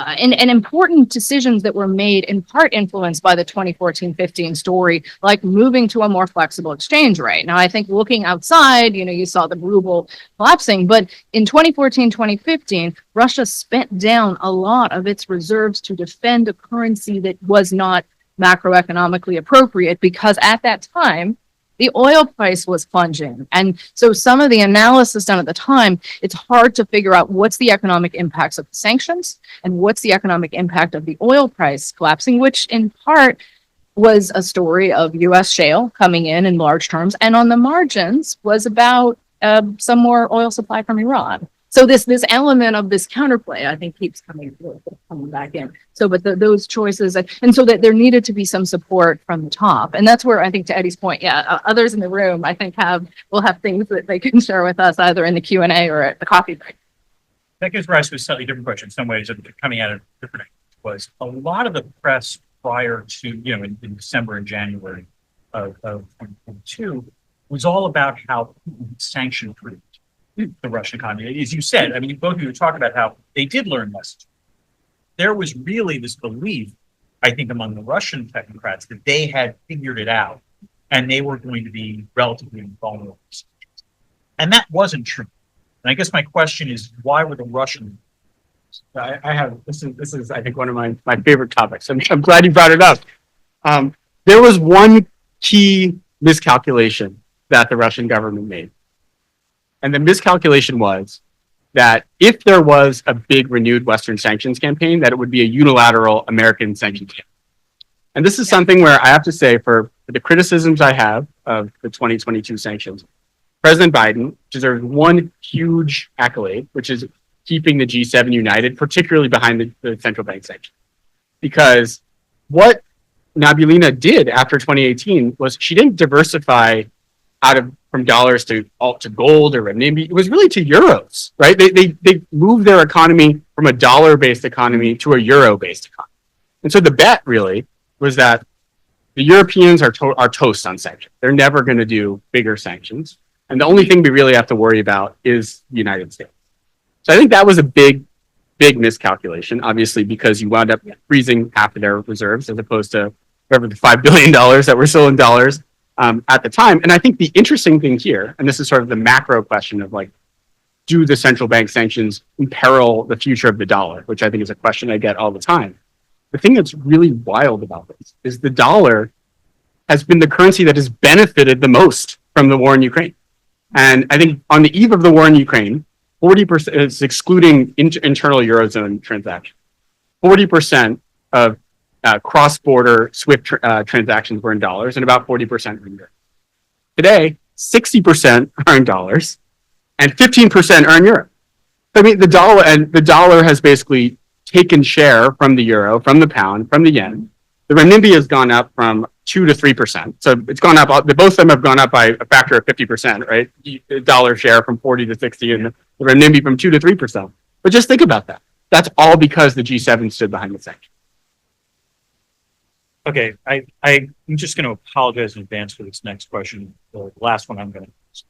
and important decisions that were made in part influenced by the 2014-15 story, like moving to a more flexible exchange rate. Now, I think looking outside, you saw the ruble collapsing, but in 2014-2015, Russia spent down a lot of its reserves to defend a currency that was not macroeconomically appropriate, because at that time, the oil price was plunging. And so some of the analysis done at the time, it's hard to figure out what's the economic impacts of the sanctions and what's the economic impact of the oil price collapsing, which in part was a story of US shale coming in large terms, and on the margins was about some more oil supply from Iran. So this element of this counterplay, I think, keeps coming back in. So, but those choices, and so that there needed to be some support from the top, and that's where I think, to Eddie's point, others in the room, I think, will have things that they can share with us either in the Q&A or at the coffee break. That gives rise to a slightly different question. In some ways, coming at it different was a lot of the press prior to, in December and January of 2022 was all about how sanction-proof the Russian economy. As you said, I mean, both of you were talking about how they did learn lessons. There was really this belief, I think, among the Russian technocrats that they had figured it out and they were going to be relatively invulnerable. And that wasn't true. And I guess my question is, why were the Russians? I have, this is, I think, one of my favorite topics. I'm glad you brought it up. There was one key miscalculation that the Russian government made. And the miscalculation was that if there was a big renewed Western sanctions campaign, that it would be a unilateral American sanctions campaign. And this is something where I have to say, for the criticisms I have of the 2022 sanctions, President Biden deserves one huge accolade, which is keeping the G7 united, particularly behind the central bank sanctions. Because what Nabulina did after 2018 was she didn't diversify from dollars to gold or renminbi. It was really to euros, right? They moved their economy from a dollar-based economy to a euro-based economy. And so the bet really was that the Europeans are toast on sanctions. They're never going to do bigger sanctions. And the only thing we really have to worry about is the United States. So I think that was a big miscalculation, obviously, because you wound up freezing half of their reserves as opposed to whatever the $5 billion that were still in dollars at the time. And I think the interesting thing here, and this is sort of the macro question of like, do the central bank sanctions imperil the future of the dollar, which I think is a question I get all the time. The thing that's really wild about this is the dollar has been the currency that has benefited the most from the war in Ukraine. And I think on the eve of the war in Ukraine, 40% is excluding internal Eurozone transactions. 40% of cross-border SWIFT transactions were in dollars, and about 40% were in euros. Today, 60% are in dollars, and 15% are in euro. I mean, the dollar has basically taken share from the euro, from the pound, from the yen. The renminbi has gone up from 2 to 3%. So it's gone up. Both of them have gone up by a factor of 50%, right? The dollar share from 40 to 60, and the renminbi from 2 to 3%. But just think about that. That's all because the G7 stood behind the sanctions. Okay, I'm just going to apologize in advance for this next question, the last one I'm going to ask.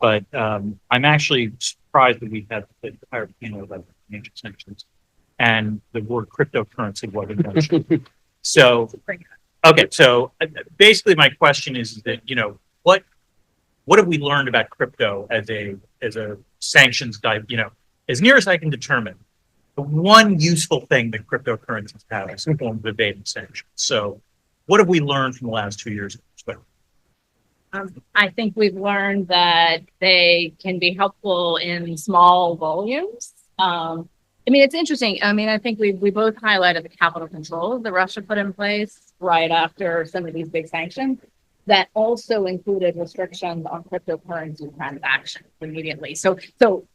But I'm actually surprised that we had the entire panel about financial sanctions and the word cryptocurrency wasn't mentioned. So, okay, so basically my question is that, what have we learned about crypto as a sanctions type, as near as I can determine, the one useful thing that cryptocurrencies have is a form of evading sanctions. So what have we learned from the last 2 years? I think we've learned that they can be helpful in small volumes. It's interesting. I think we both highlighted the capital controls that Russia put in place right after some of these big sanctions that also included restrictions on cryptocurrency transactions immediately.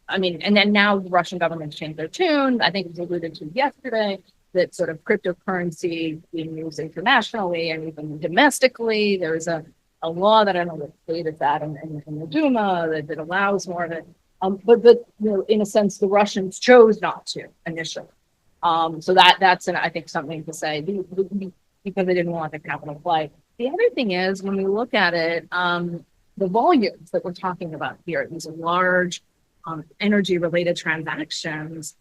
And then now the Russian government changed their tune. I think it was alluded to yesterday that sort of cryptocurrency being used internationally and even domestically. There's a law that I don't know what state is that in the Duma that allows more of it. But in a sense, the Russians chose not to initially. So that's I think something to say because they didn't want the capital flight. The other thing is when we look at it, the volumes that we're talking about here, these large energy-related transactions,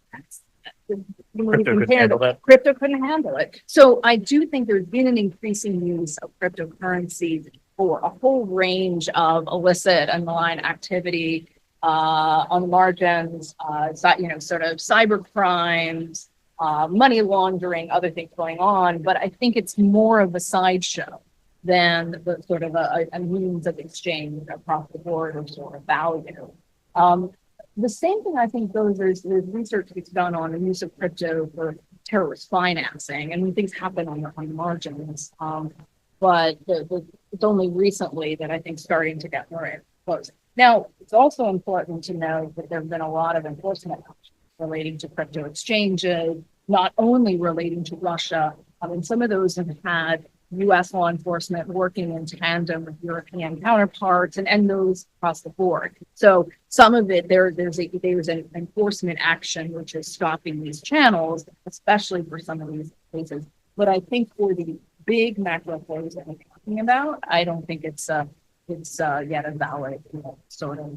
when you Crypto could compare handle the- that. Crypto couldn't handle it. So I do think there's been an increasing use of cryptocurrencies for a whole range of illicit and malign activity on the margins, sort of cyber crimes, money laundering, other things going on. But I think it's more of a sideshow than the sort of a means of exchange across the board or sort of value. The same thing I think goes, there's research that's done on the use of crypto for terrorist financing, and things happen on the margins. But it's only recently that I think starting to get more close. Now, it's also important to know that there have been a lot of enforcement actions relating to crypto exchanges, not only relating to Russia. And some of those have had U.S. law enforcement working in tandem with European counterparts and those across the board. So some of it, there's an enforcement action which is stopping these channels, especially for some of these cases. But I think for the big macro flows that we're talking about, I don't think it's yet a valid sort of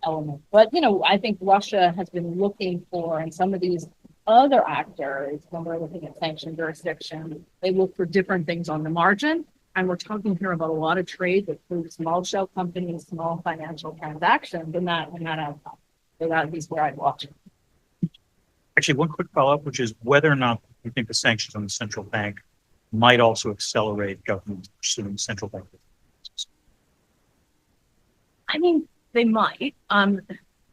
element. But I think Russia has been looking for, and some of these other actors, when we're looking at sanctioned jurisdiction, they look for different things on the margin. And we're talking here about a lot of trade that includes small shell companies, small financial transactions, and that outcome. So that is where I'd watch it. Actually, one quick follow-up, which is whether or not you think the sanctions on the central bank might also accelerate governments pursuing central bank. I mean, they might.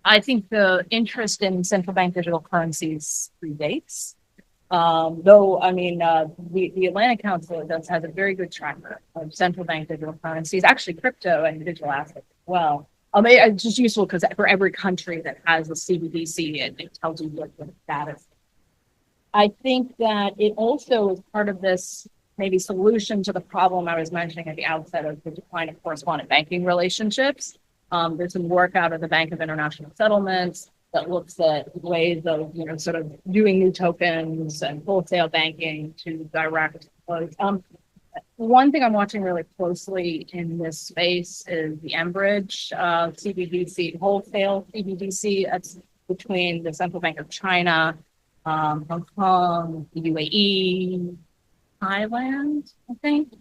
I think the interest in central bank digital currencies predates. Though, I mean, the Atlantic Council has a very good track record of central bank digital currencies, actually crypto and digital assets as well. It's just useful because for every country that has a CBDC, it tells you what the status is. I think that it also is part of this maybe solution to the problem I was mentioning at the outset of the decline of correspondent banking relationships. There's some work out of the Bank of International Settlements that looks at ways of, sort of doing new tokens and wholesale banking to direct flows. One thing I'm watching really closely in this space is the Enbridge CBDC, wholesale CBDC. That's between the Central Bank of China, Hong Kong, the UAE, Thailand, I think.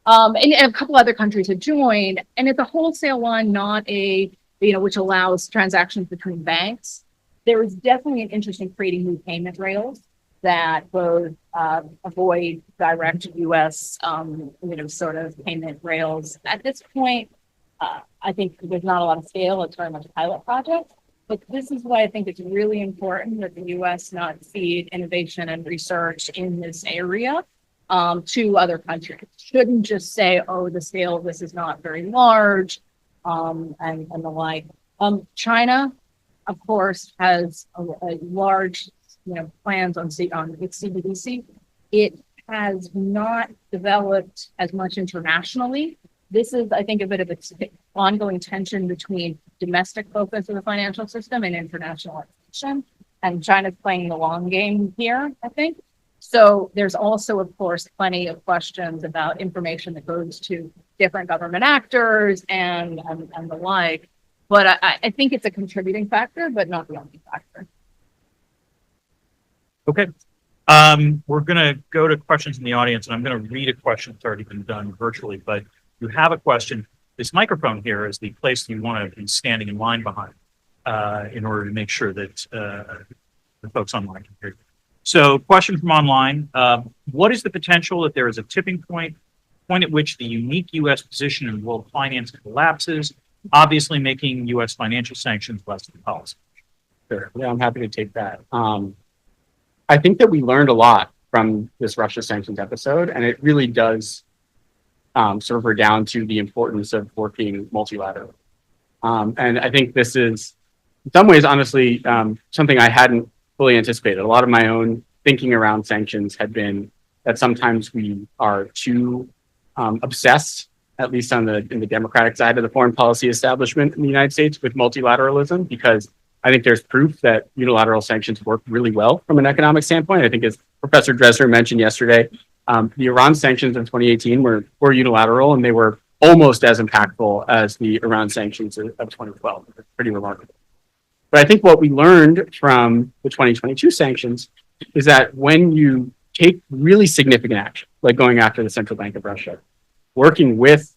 And a couple other countries have joined, and it's a wholesale one, not a, which allows transactions between banks. There is definitely an interest in creating new payment rails that both avoid direct U.S. Sort of payment rails. At this point, I think there's not a lot of scale. It's very much a pilot project. But this is why I think it's really important that the U.S. not feed innovation and research in this area to other countries. Shouldn't just say, oh, the scale of this is not very large, and the like. China, of course, has a large, plans on its CBDC. It has not developed as much internationally. This is, I think, a bit of an ongoing tension between domestic focus of the financial system and internationalization. And China's playing the long game here, I think. So there's also, of course, plenty of questions about information that goes to different government actors and the like. But I think it's a contributing factor, but not the only factor. Okay. We're going to go to questions in the audience, and I'm going to read a question that's already been done virtually. But if you have a question, this microphone here is the place you want to be standing in line behind in order to make sure that the folks online can hear you. So, question from online. What is the potential that there is a tipping point at which the unique U.S. position in world finance collapses, obviously making U.S. financial sanctions less than policy? Sure. Yeah, I'm happy to take that. I think that we learned a lot from this Russia sanctions episode, and it really does sort of redound to the importance of working multilaterally. And I think this is, in some ways, honestly, something I hadn't fully anticipated. A lot of my own thinking around sanctions had been that sometimes we are too obsessed, at least in the Democratic side of the foreign policy establishment in the United States, with multilateralism, because I think there's proof that unilateral sanctions work really well from an economic standpoint. I think, as Professor Drezner mentioned yesterday, the Iran sanctions in 2018 were unilateral, and they were almost as impactful as the Iran sanctions of 2012. Pretty remarkable. But I think what we learned from the 2022 sanctions is that when you take really significant action, like going after the Central Bank of Russia, working with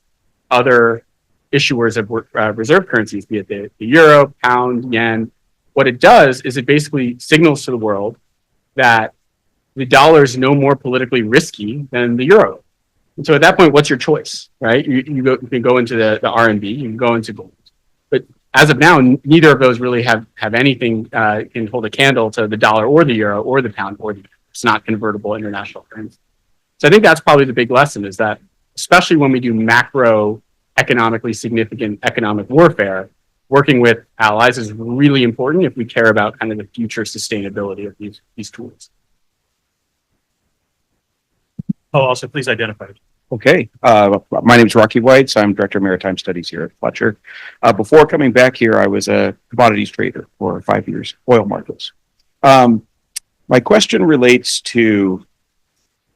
other issuers of reserve currencies, be it the euro, pound, yen, what it does is it basically signals to the world that the dollar is no more politically risky than the euro. And so at that point, what's your choice, right? You can go into the RMB, you can go into gold. But as of now, neither of those really have anything can hold a candle to the dollar or the euro or the pound or the euro. It's not convertible international currency. So I think that's probably the big lesson is that, especially when we do macro economically significant economic warfare, working with allies is really important if we care about kind of the future sustainability of these tools. Oh, also, please identify. Okay, my name is Rocky Whites. I'm Director of Maritime Studies here at Fletcher. Before coming back here, I was a commodities trader for 5 years, oil markets. My question relates to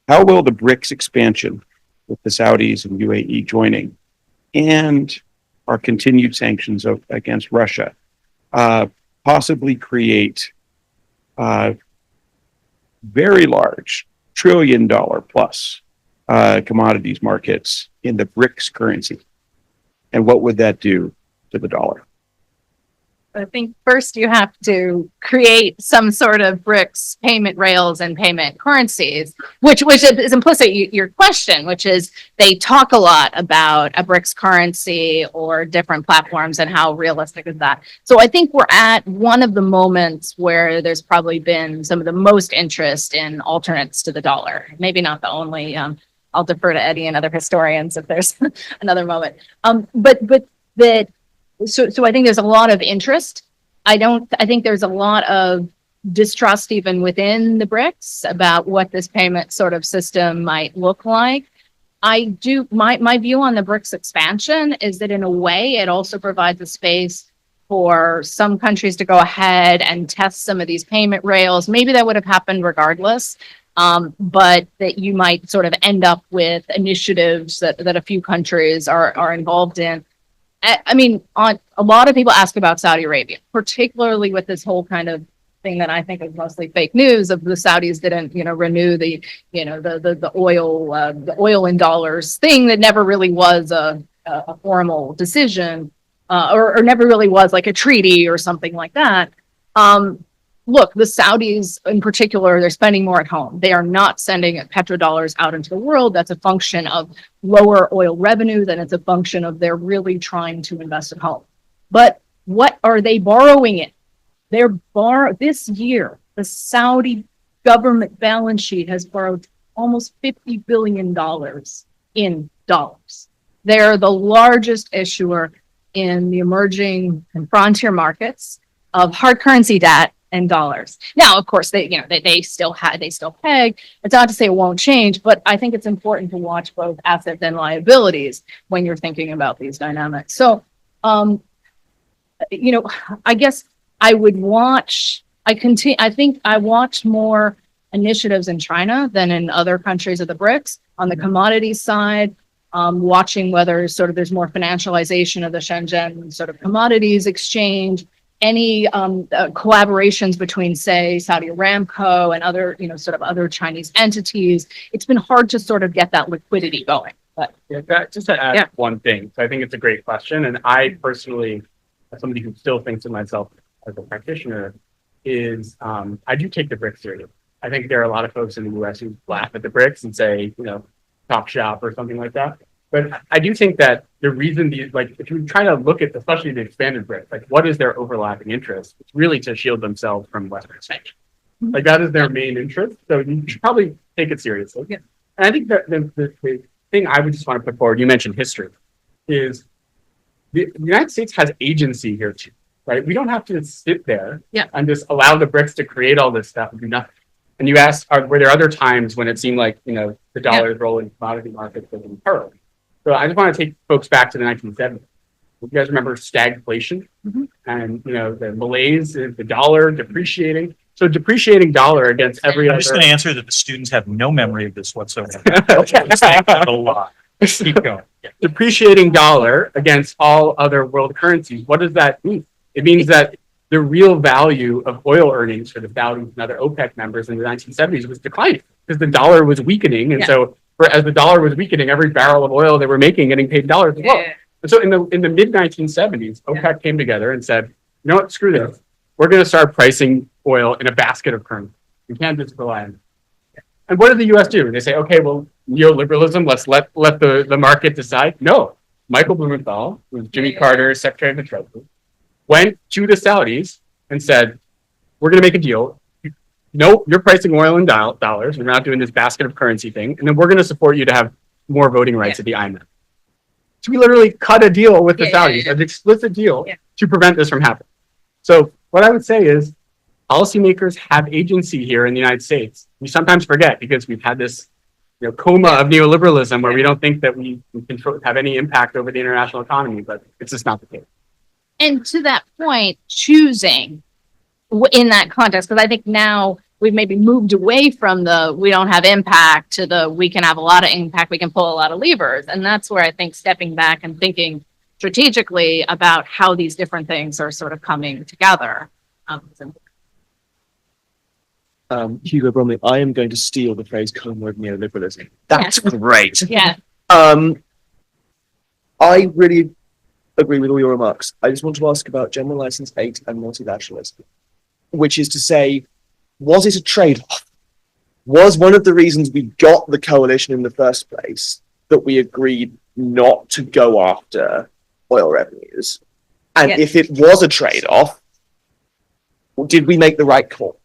how will the BRICS expansion with the Saudis and UAE joining and our continued sanctions against Russia possibly create very large $1 trillion plus commodities markets in the BRICS currency? And what would that do to the dollar? I think first you have to create some sort of BRICS payment rails and payment currencies, which is implicit your question, which is they talk a lot about a BRICS currency or different platforms and how realistic is that. So I think we're at one of the moments where there's probably been some of the most interest in alternates to the dollar. Maybe not the only. I'll defer to Eddie and other historians if there's another moment. So I think there's a lot of interest. I think there's a lot of distrust even within the BRICS about what this payment sort of system might look like. My view on the BRICS expansion is that in a way it also provides a space for some countries to go ahead and test some of these payment rails. Maybe that would have happened regardless. But that you might sort of end up with initiatives that a few countries are involved in. I mean, a lot of people ask about Saudi Arabia, particularly with this whole kind of thing that I think is mostly fake news of the Saudis didn't, renew the oil in dollars thing that never really was a formal decision, or never really was like a treaty or something like that. Look, the Saudis in particular, they're spending more at home. They are not sending petrodollars out into the world. That's a function of lower oil revenues, and it's a function of they're really trying to invest at home. But what are they borrowing in? This year, the Saudi government balance sheet has borrowed almost $50 billion in dollars. They're the largest issuer in the emerging and frontier markets of hard currency debt and dollars. Now, of course, they still peg. It's not to say it won't change, but I think it's important to watch both assets and liabilities when you're thinking about these dynamics. So, I guess I would watch. I think I watch more initiatives in China than in other countries of the BRICS on the commodities side. Watching whether sort of there's more financialization of the Shenzhen sort of commodities exchange. Any collaborations between, say, Saudi Aramco and other, sort of other Chinese entities. It's been hard to sort of get that liquidity going. But just to add one thing, so I think it's a great question, and I personally, as somebody who still thinks of myself as a practitioner, is I do take the BRICS serious. I think there are a lot of folks in the U.S. who laugh at the BRICS and say, talk shop or something like that. But I do think that the reason if you try to look at, especially the expanded BRICS, like what is their overlapping interest? It's really to shield themselves from Western sanctions. Like that is their main interest. So you should probably take it seriously. Yeah. And I think that the thing I would just want to put forward, you mentioned history, is the United States has agency here too, right? We don't have to sit there and just allow the BRICS to create all this stuff and do nothing. And you asked, were there other times when it seemed like, the dollar's role in commodity markets was impaired? So I just want to take folks back to the 1970s. You guys remember stagflation? Mm-hmm. And, the malaise, the dollar depreciating. So depreciating dollar against every other... I'm just going to answer that the students have no memory of this whatsoever. A lot. Keep going. Yeah. Depreciating dollar against all other world currencies. What does that mean? It means that the real value of oil earnings for the Saudis and other OPEC members in the 1970s was declining because the dollar was weakening. And Yeah. so as the dollar was weakening, every barrel of oil they were making getting paid dollars as well. And so in the mid 1970s, OPEC came together and said, you know what, screw this. We're going to start pricing oil in a basket of currency. We can't just rely on it. And what did the US do? They say, okay, well, neoliberalism, let's let the market decide. No. Michael Blumenthal, who was Jimmy Carter's Secretary of the Treasury, went to the Saudis and said, we're going to make a deal. No, you're pricing oil in dollars. We're not doing this basket of currency thing. And then we're going to support you to have more voting rights at the IMF. So we literally cut a deal with the Saudis, an explicit deal to prevent this from happening. So what I would say is policymakers have agency here in the United States. We sometimes forget because we've had this coma of neoliberalism where we don't think that we control, have any impact over the international economy, but it's just not the case. And to that point, choosing in that context, because I think now we've maybe moved away from the we don't have impact to the we can have a lot of impact, we can pull a lot of levers. And that's where I think stepping back and thinking strategically about how these different things are sort of coming together. Hugo Bromley, I am going to steal the phrase coma of neoliberalism. That's great. Yeah. I really agree with all your remarks. I just want to ask about General License 8 and multilateralism, which is to say, was it a trade-off? Was one of the reasons we got the coalition in the first place that we agreed not to go after oil revenues? And if it was a trade-off, did we make the right call?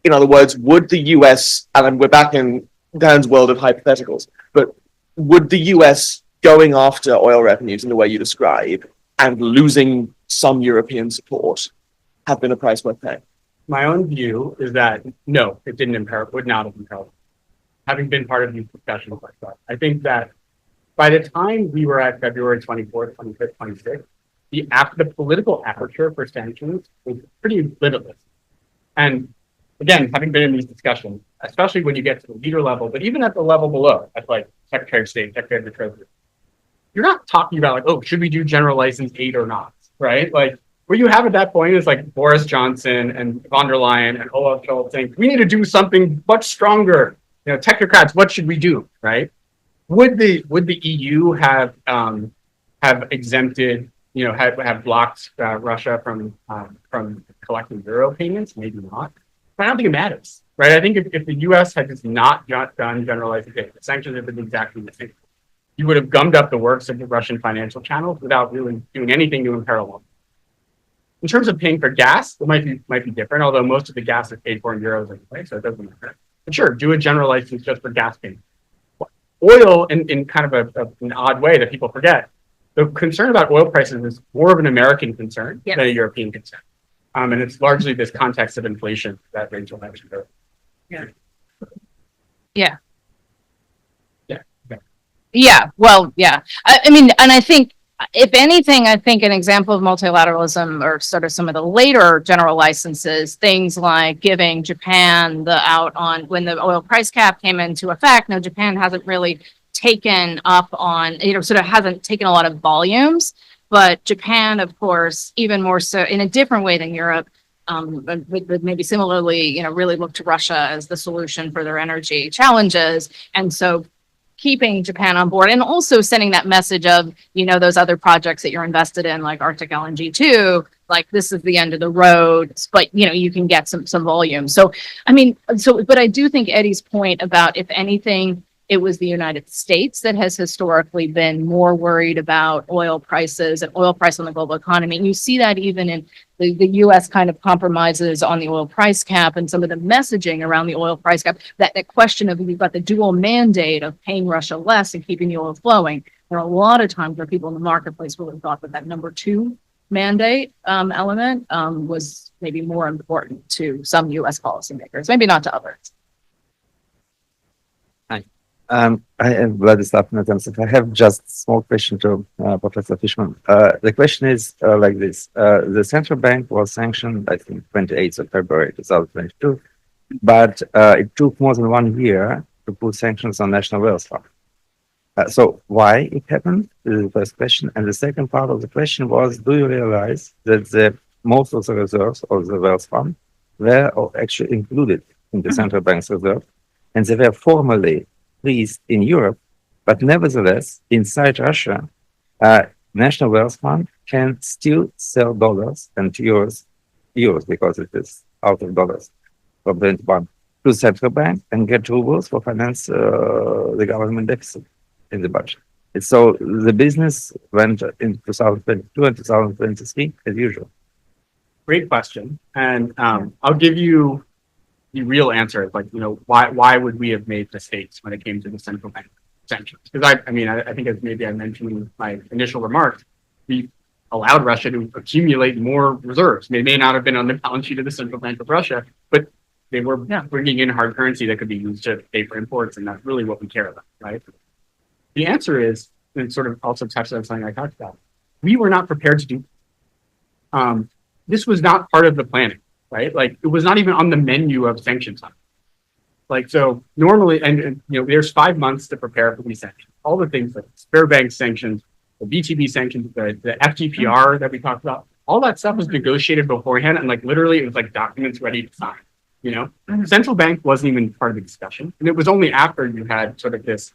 In other words, would the US, and we're back in Dan's world of hypotheticals, but would the US going after oil revenues in the way you describe and losing some European support have been a price worth paying? My own view is that no, it would not have imperiled. Having been part of these discussions like that, I think that by the time we were at February 24th, 25th, 26th, the political aperture for sanctions was pretty limitless. And again, having been in these discussions, especially when you get to the leader level, but even at the level below, at like Secretary of State, Secretary of the Treasury, you're not talking about like, oh, should we do General License 8 or not, right? Like what you have at that point is like Boris Johnson and von der Leyen and Olaf Scholz saying, we need to do something much stronger. Technocrats, what should we do, right? Would the EU have exempted, have blocked Russia from collecting euro payments? Maybe not. But I don't think it matters, right? I think if the U.S. had just not done generalized the sanctions have been exactly the same. You would have gummed up the works of the Russian financial channels without really doing anything to imperil them. In terms of paying for gas, it might be different, although most of the gas is paid for in euros anyway, so it doesn't matter. But sure, do a general license just for gas payments. Oil, in kind of an odd way that people forget, the concern about oil prices is more of an American concern than a European concern. And it's largely this context of inflation that Rachel mentioned earlier. I mean, and I think, if anything, I think an example of multilateralism or sort of some of the later general licenses, things like giving Japan the out on when the oil price cap came into effect. Now, Japan hasn't really taken up on, sort of hasn't taken a lot of volumes, but Japan, of course, even more so in a different way than Europe, but maybe similarly, really look to Russia as the solution for their energy challenges. And so keeping Japan on board and also sending that message of, those other projects that you're invested in, like Arctic LNG 2, like this is the end of the road, but you can get some volume. So, but I do think Eddie's point about, if anything, it was the United States that has historically been more worried about oil prices and oil price on the global economy. And you see that even in the U.S. kind of compromises on the oil price cap and some of the messaging around the oil price cap, that question of you've got the dual mandate of paying Russia less and keeping the oil flowing. There are a lot of times where people in the marketplace really thought that number two mandate element was maybe more important to some U.S. policymakers, maybe not to others. I am Vladislav Natemsev. I have just a small question to Professor Fishman. The question is like this. The central bank was sanctioned, I think, 28th of February 2022, but it took more than 1 year to put sanctions on national oil stock. So why it happened is the first question. And the second part of the question was, do you realize that the most of the reserves of the wealth fund were actually included in the central bank's reserve, and they were formally freezed in Europe, but nevertheless, inside Russia, national wealth fund can still sell dollars and euros because it is out of dollars from the bank to the central bank and get rubles for finance the government deficit in the budget. And so the business went in 2022 and 2023 as usual. Great question. And I'll give you the real answer. Like, why would we have made mistakes when it came to the central bank sanctions? Because I think as maybe I mentioned in my initial remarks, we allowed Russia to accumulate more reserves. They may not have been on the balance sheet of the Central Bank of Russia, but they were bringing in hard currency that could be used to pay for imports, and that's really what we care about, right? The answer is, and it sort of also touches on something I talked about, we were not prepared to do. This was not part of the planning, right? Like, it was not even on the menu of sanctions. Like, so normally, and there's 5 months to prepare for these sanctions. All the things like spare bank sanctions, the BTB sanctions, the FGPR that we talked about, all that stuff was negotiated beforehand, and like literally it was like documents ready to sign. Central bank wasn't even part of the discussion, and it was only after you had sort of this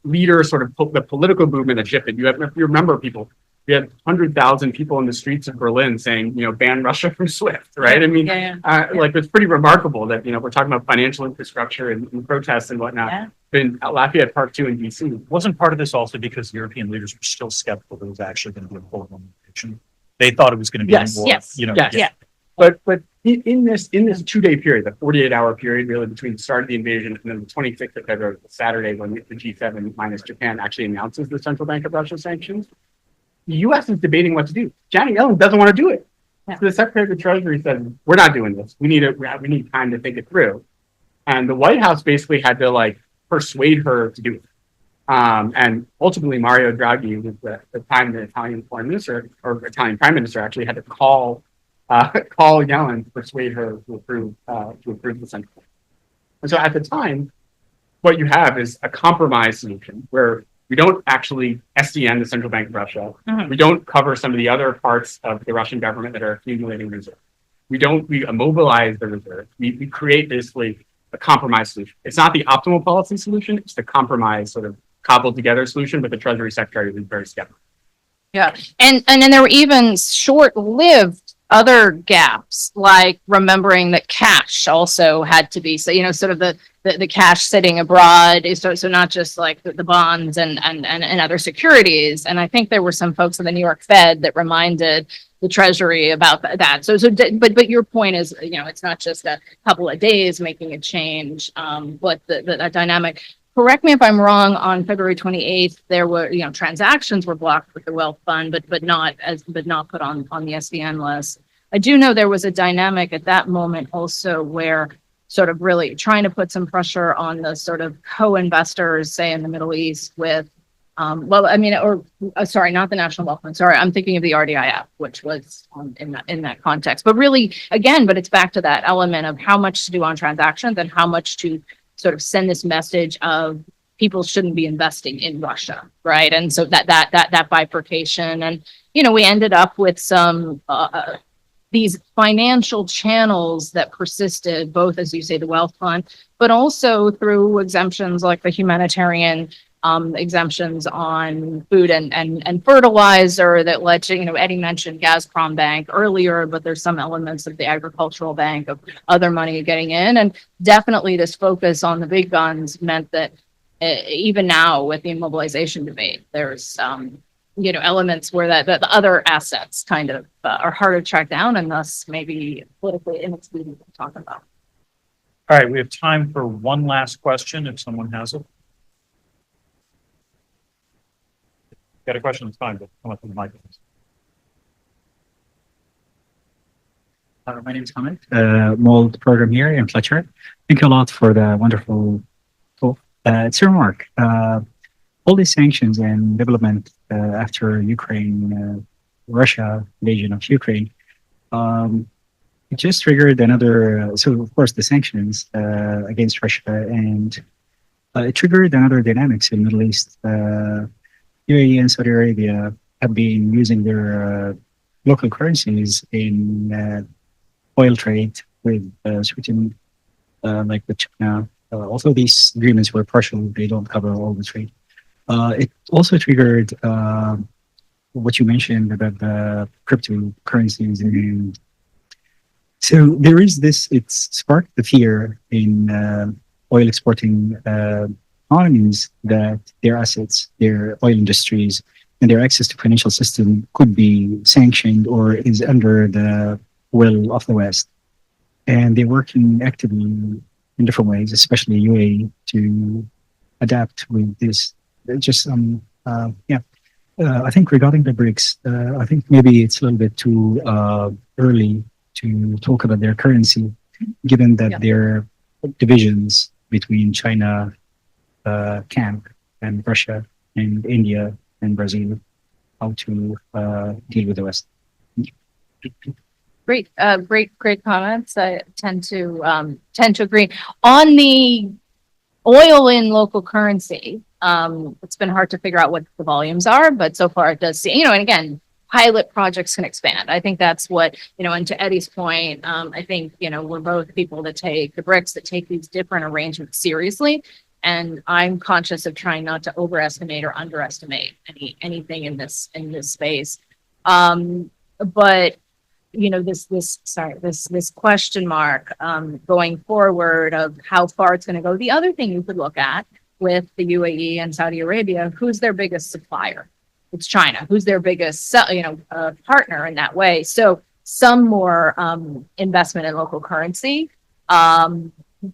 leader, sort of the political movement that shifted. If you remember, we had 100,000 people in the streets of Berlin saying, ban Russia from SWIFT, right? Like, it's pretty remarkable that we're talking about financial infrastructure and protests and whatnot. Yeah. In Lafayette Park 2 in DC. Wasn't part of this also because European leaders were still skeptical that it was actually going to be a full implementation? They thought it was going to be more, Yes. But in this 2-day period, the 48-hour period, really between the start of the invasion and then the 26th of February, the Saturday when the G7 minus Japan actually announces the Central Bank of Russia sanctions, the U.S. is debating what to do. Janet Yellen doesn't want to do it. Yeah. So the Secretary of the Treasury said, "We're not doing this. We need time to think it through." And the White House basically had to persuade her to do it. And ultimately, Mario Draghi, who was the time the Italian foreign minister or Italian prime minister, actually had to call Yellen to persuade her to approve the central bank. And so at the time, what you have is a compromise solution where we don't actually SDN the Central Bank of Russia. Mhm. We don't cover some of the other parts of the Russian government that are accumulating reserves. We immobilize the reserve. We create basically a compromise solution. It's not the optimal policy solution. It's the compromise sort of cobbled together solution, but the Treasury Secretary was very skeptical. Yeah. And then there were even short-lived other gaps, like remembering that cash also had to be, sort of the cash sitting abroad. So not just like the bonds and other securities. And I think there were some folks in the New York Fed that reminded the Treasury about that. But your point is, it's not just a couple of days making a change, but the dynamic. Correct me if I'm wrong, on February 28th, there were, transactions were blocked with the wealth fund, but not put on the SDN list. I do know there was a dynamic at that moment also where sort of really trying to put some pressure on the sort of co-investors, say in the Middle East with, not the National Wealth Fund. Sorry, I'm thinking of the RDIF, which was in that context. But really, again, it's back to that element of how much to do on transactions and how much to sort of send this message of people shouldn't be investing in Russia, right? And so that bifurcation, and we ended up with some these financial channels that persisted, both as you say, the wealth fund, but also through exemptions like the humanitarian exemptions on food and fertilizer that led to, Eddie mentioned Gazprom Bank earlier, but there's some elements of the agricultural bank of other money getting in. And definitely this focus on the big guns meant that even now with the immobilization debate, there's, elements where the other assets kind of are harder to track down and thus maybe politically inexpedient to talk about. All right, we have time for one last question if someone has it. Got a question? It's fine, but come up with the microphone. My name is Hamid, mold program here in Fletcher. Thank you a lot for the wonderful talk. It's a remark. All these sanctions and development after Ukraine, Russia invasion of Ukraine, it just triggered another. So of course the sanctions against Russia, and it triggered another dynamics in the Middle East. UAE and Saudi Arabia have been using their local currencies in oil trade with certain like with China. Although these agreements were partial, they don't cover all the trade. It also triggered what you mentioned about the cryptocurrencies, and so there is this. It's sparked the fear in oil exporting economies that their assets, their oil industries, and their access to financial system could be sanctioned or is under the will of the West. And they're working actively in different ways, especially UAE, to adapt with this. Just yeah. I think regarding the BRICS, I think maybe it's a little bit too early to talk about their currency, given that Yeah. there are divisions between China camp and Russia and India and Brazil, how to deal with the West. Great, great comments. I tend to agree on the oil in local currency. It's been hard to figure out what the volumes are, but so far it does seem, you know, and again, pilot projects can expand. I think that's what, you know, and to Eddie's point, I think, you know, we're both people that take the BRICS, that take these different arrangements seriously. And I'm conscious of trying not to overestimate or underestimate anything in this space. But you know, this question mark going forward of how far it's going to go. The other thing you could look at with the UAE and Saudi Arabia, who's their biggest supplier? It's China. Who's their biggest, partner in that way? So some more investment in local currency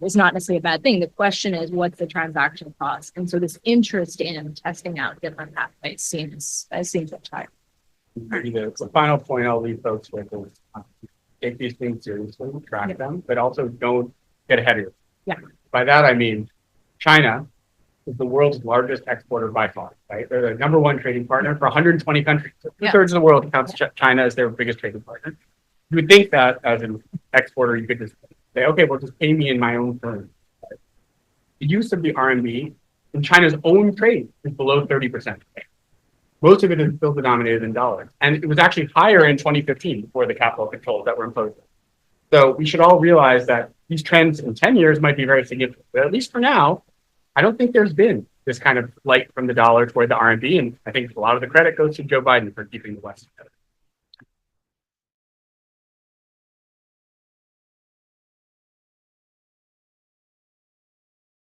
is not necessarily a bad thing. The question is, what's the transaction cost? And so this interest in testing out different pathways seems higher. Maybe the final point I'll leave folks with is take these things seriously, track them, but also don't get ahead of yourself. Yeah. By that, I mean, China is the world's largest exporter by far, right? They're the number one trading partner for 120 countries. Yeah. 2/3 of the world counts China as their biggest trading partner. You would think that as an exporter, you could just say, okay, well, just pay me in my own currency. The use of the RMB in China's own trade is below 30%. Most of it is still denominated in dollars. And it was actually higher in 2015 before the capital controls that were imposed. So we should all realize that these trends in 10 years might be very significant. But at least for now, I don't think there's been this kind of flight from the dollar toward the RMB. And I think a lot of the credit goes to Joe Biden for keeping the West together.